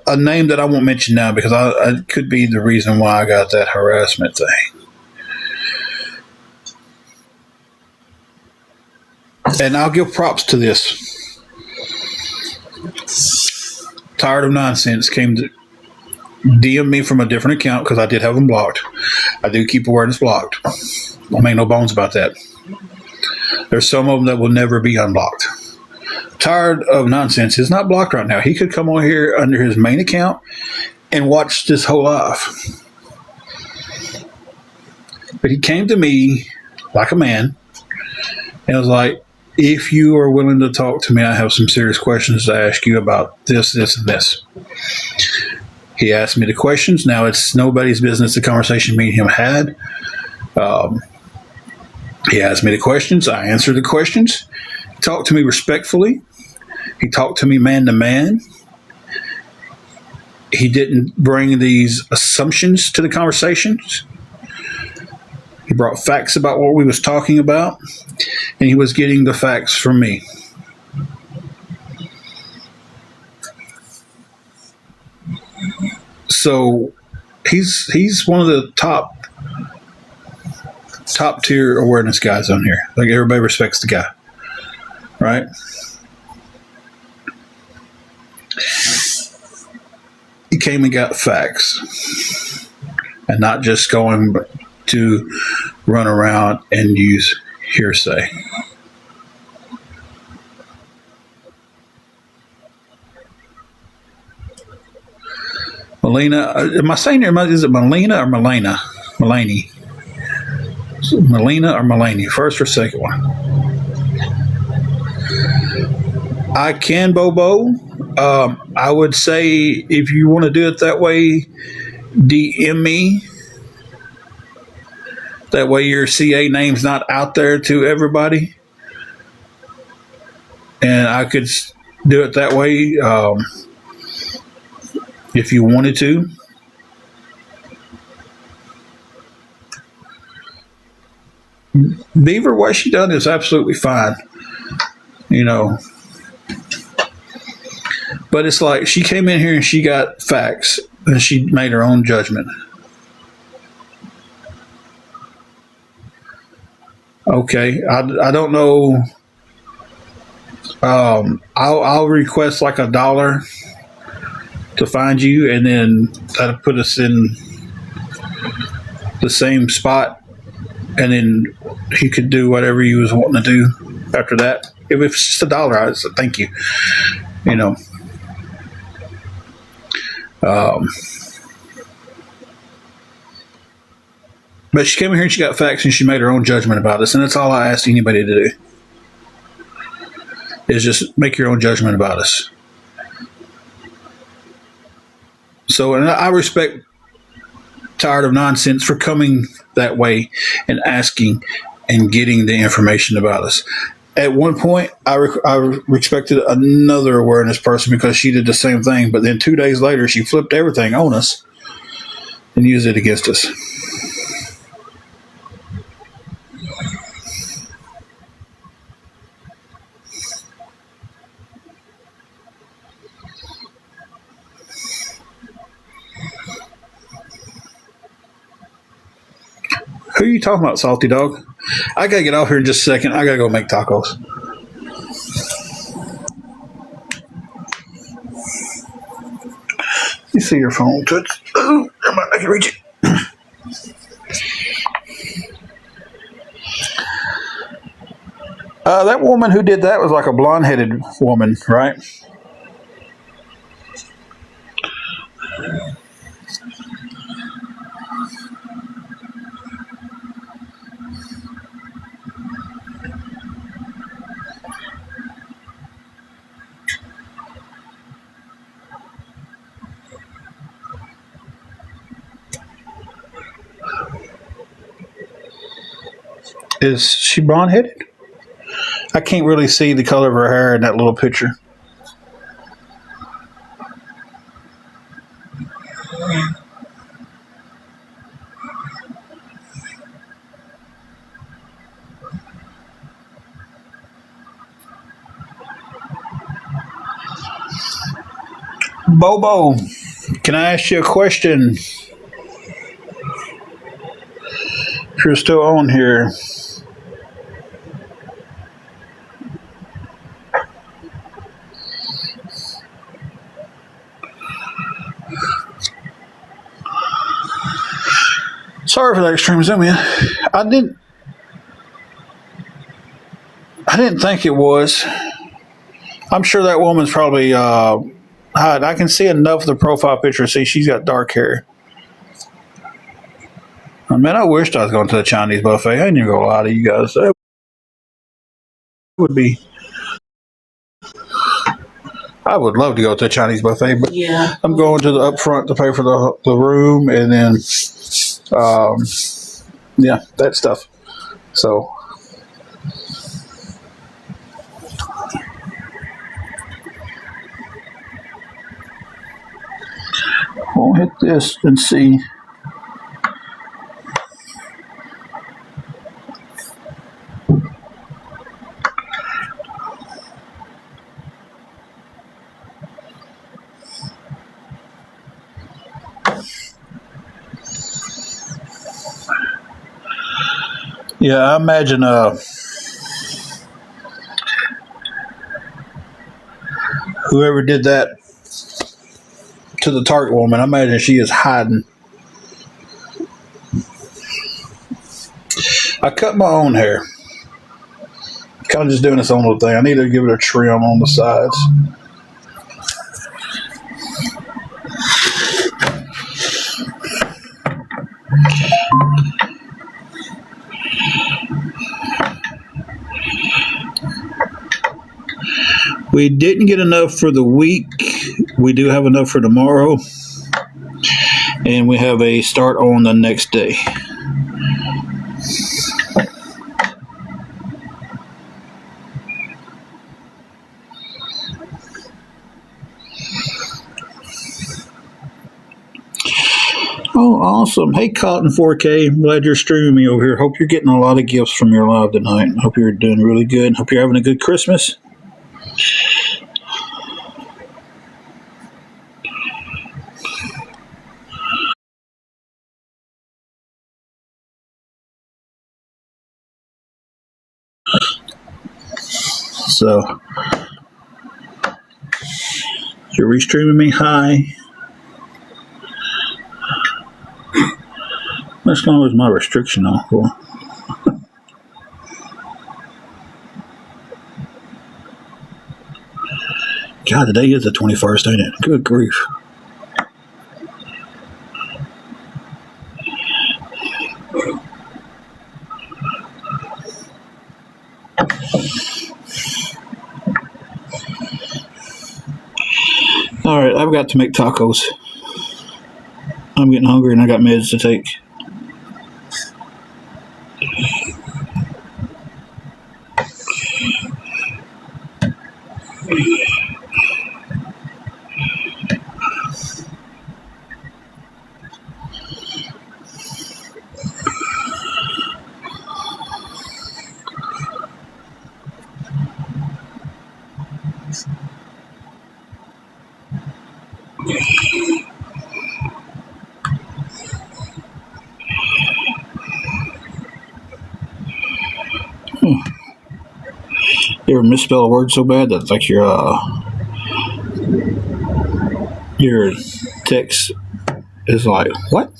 a name that I won't mention now because I could be the reason why I got that harassment thing. And I'll give props to this. Tired of Nonsense came to DM me from a different account because I did have them blocked. I do keep awareness blocked. I make no bones about that. There's some of them that will never be unblocked. Tired of Nonsense is not blocked right now. He could come on here under his main account and watch this whole live. But he came to me like a man and was like, if you are willing to talk to me, I have some serious questions to ask you about this, this, and this. He asked me the questions. Now, it's nobody's business the conversation me and him had. He asked me the questions. I answered the questions. He talked to me respectfully. He talked to me man to man. He didn't bring these assumptions to the conversations. He brought facts about what we was talking about, and he was getting the facts from me. So he's one of the top tier awareness guys on here. Like, everybody respects the guy, right? He came and got facts and not just going to run around and use hearsay. Melina, am I saying it? Is it Melina or Melena? Melanie. Melina or Melanie? First or second one? I can, Bobo. I would say if you want to do it that way, DM me. That way your CA name's not out there to everybody. And I could do it that way if you wanted to. Beaver, what she done is absolutely fine. But it's like she came in here and she got facts and she made her own judgment. Okay, I don't know. I'll request like $1 to find you, and then that'll put us in the same spot, and then you could do whatever you was wanting to do after that. If it's just $1, I say thank you. But she came in here and she got facts and she made her own judgment about us, and that's all I asked anybody to do. Is just make your own judgment about us. So, and I respect Tired of Nonsense for coming that way and asking and getting the information about us. at one point, I respected another awareness person because she did the same thing. But then 2 days later, she flipped everything on us and used it against us. Who are you talking about, Salty Dog? I gotta get off here in just a second. I gotta go make tacos. You see your phone, Toots? Oh, I can reach it. That woman who did that was like a blonde-headed woman, right? Is she blonde-headed? I can't really see the color of her hair in that little picture. Bobo, can I ask you a question? If you're still on here. Sorry for that extreme zoom in. I didn't think it was. I'm sure that woman's probably hot. I can see enough of the profile picture to see she's got dark hair. I mean, I wished I was going to the Chinese buffet. I ain't even gonna lie to you guys. That would be. I would love to go to a Chinese buffet, but Yeah. I'm going to the upfront to pay for the room and then, yeah, that stuff. So. We'll hit this and see. Yeah, I imagine whoever did that to the Target woman, I imagine she is hiding. I cut my own hair. Kind of just doing its own little thing. I need to give it a trim on the sides. We didn't get enough for the week. We do have enough for tomorrow. And we have a start on the next day. Oh, awesome. Hey, Cotton 4K. I'm glad you're streaming me over here. Hope you're getting a lot of gifts from your live tonight. Hope you're doing really good. Hope you're having a good Christmas. So, you're restreaming me. Hi. That's going to lose my restriction on. Cool. God, today is the 21st, ain't it? Good grief. All right, I've got to make tacos. I'm getting hungry and I got meds to take. You ever misspell a word so bad that like your text is like, what?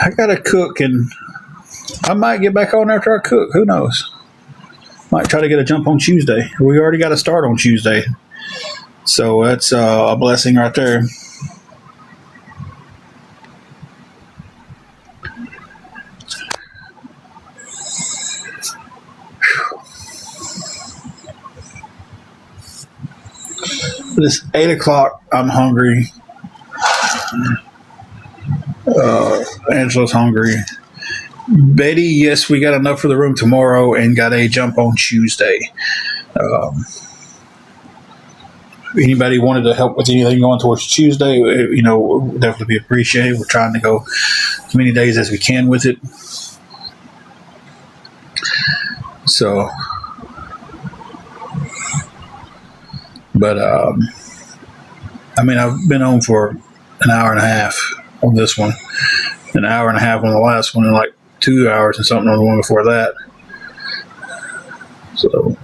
I gotta cook, and I might get back on after I cook. Who knows? Might try to get a jump on Tuesday. We already got to start on Tuesday, so that's a blessing right there. It's 8 o'clock. I'm hungry. Angela's hungry. Betty, yes, we got enough for the room tomorrow and got a jump on Tuesday. Anybody wanted to help with anything going towards Tuesday, definitely be appreciated. We're trying to go as many days as we can with it. So, but, I've been on for an hour and a half on this one, an hour and a half on the last one, and like 2 hours and something on the one before that. So,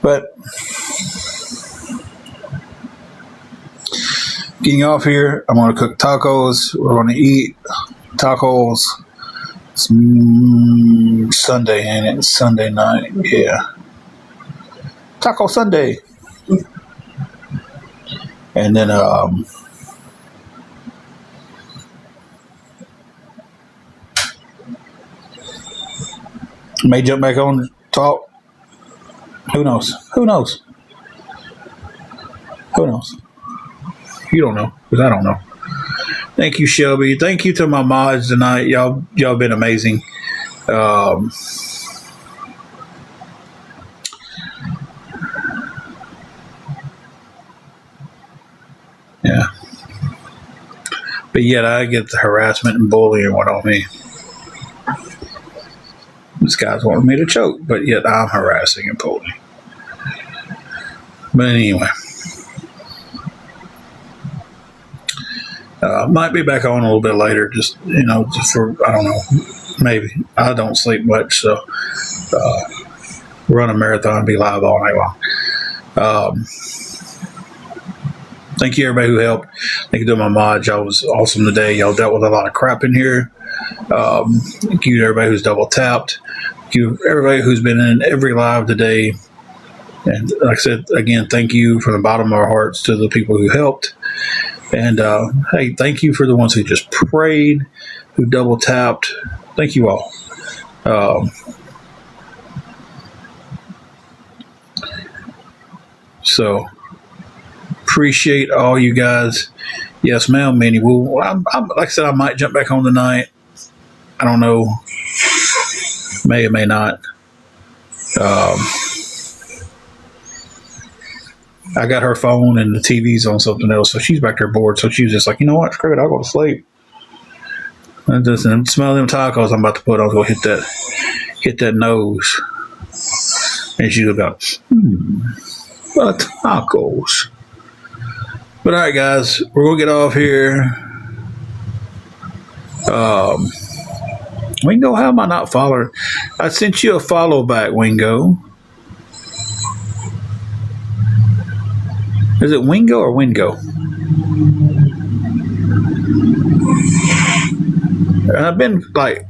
but getting off here, I'm going to cook tacos. We're going to eat tacos. It's Sunday, ain't it? Sunday night, yeah. Taco Sunday. And then, may jump back on and talk. Who knows? Who knows? Who knows? You don't know, because I don't know. Thank you, Shelby. Thank you to my mods tonight. Y'all been amazing. Yeah. But yet I get the harassment and bullying one on me. This guy's wanting me to choke, but yet I'm harassing and bullying. But anyway. Might be back on a little bit later, just for, I don't know, maybe. I don't sleep much, so run a marathon, be live all night long. Thank you, everybody who helped. Thank you to my mods. Y'all was awesome today. Y'all dealt with a lot of crap in here. Thank you to everybody who's double tapped. Thank you everybody who's been in every live today. And like I said, again, thank you from the bottom of our hearts to the people who helped. And hey, thank you for the ones who just prayed, who double tapped. Thank you all. So appreciate all you guys. Yes, ma'am, Minnie. Well, I'm like I said, I might jump back on tonight. I don't know. May or may not. I got her phone and the TV's on something else, so she's back there bored. So she was just like, you know what, screw it, I'll go to sleep. And just smell them tacos I'm about to put on. Go hit that nose. And she's about, tacos. But all right, guys, we're gonna get off here. We can go. How am I not following? I sent you a follow back, Wingo. Is it Wingo or Wingo? And I've been like,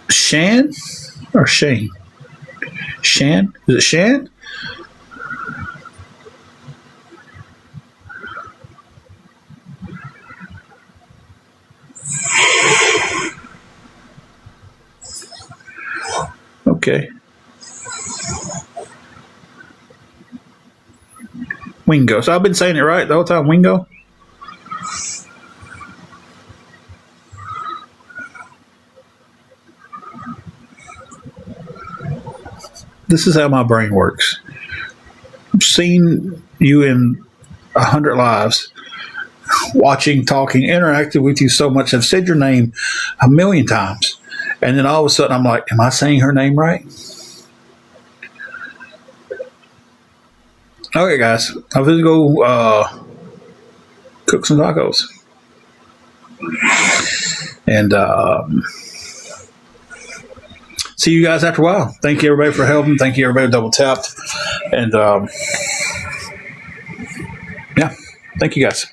Shan or Shane? Shan? Is it Shan? Okay. Wingo. So I've been saying it right the whole time, Wingo? This is how my brain works. I've seen you in 100 lives, watching, talking, interacted with you so much. I've said your name a million times. And then all of a sudden I'm like, am I saying her name right? Okay, guys. I'm going to go cook some tacos. And see you guys after a while. Thank you, everybody, for helping. Thank you, everybody, who double tapped. And yeah, thank you, guys.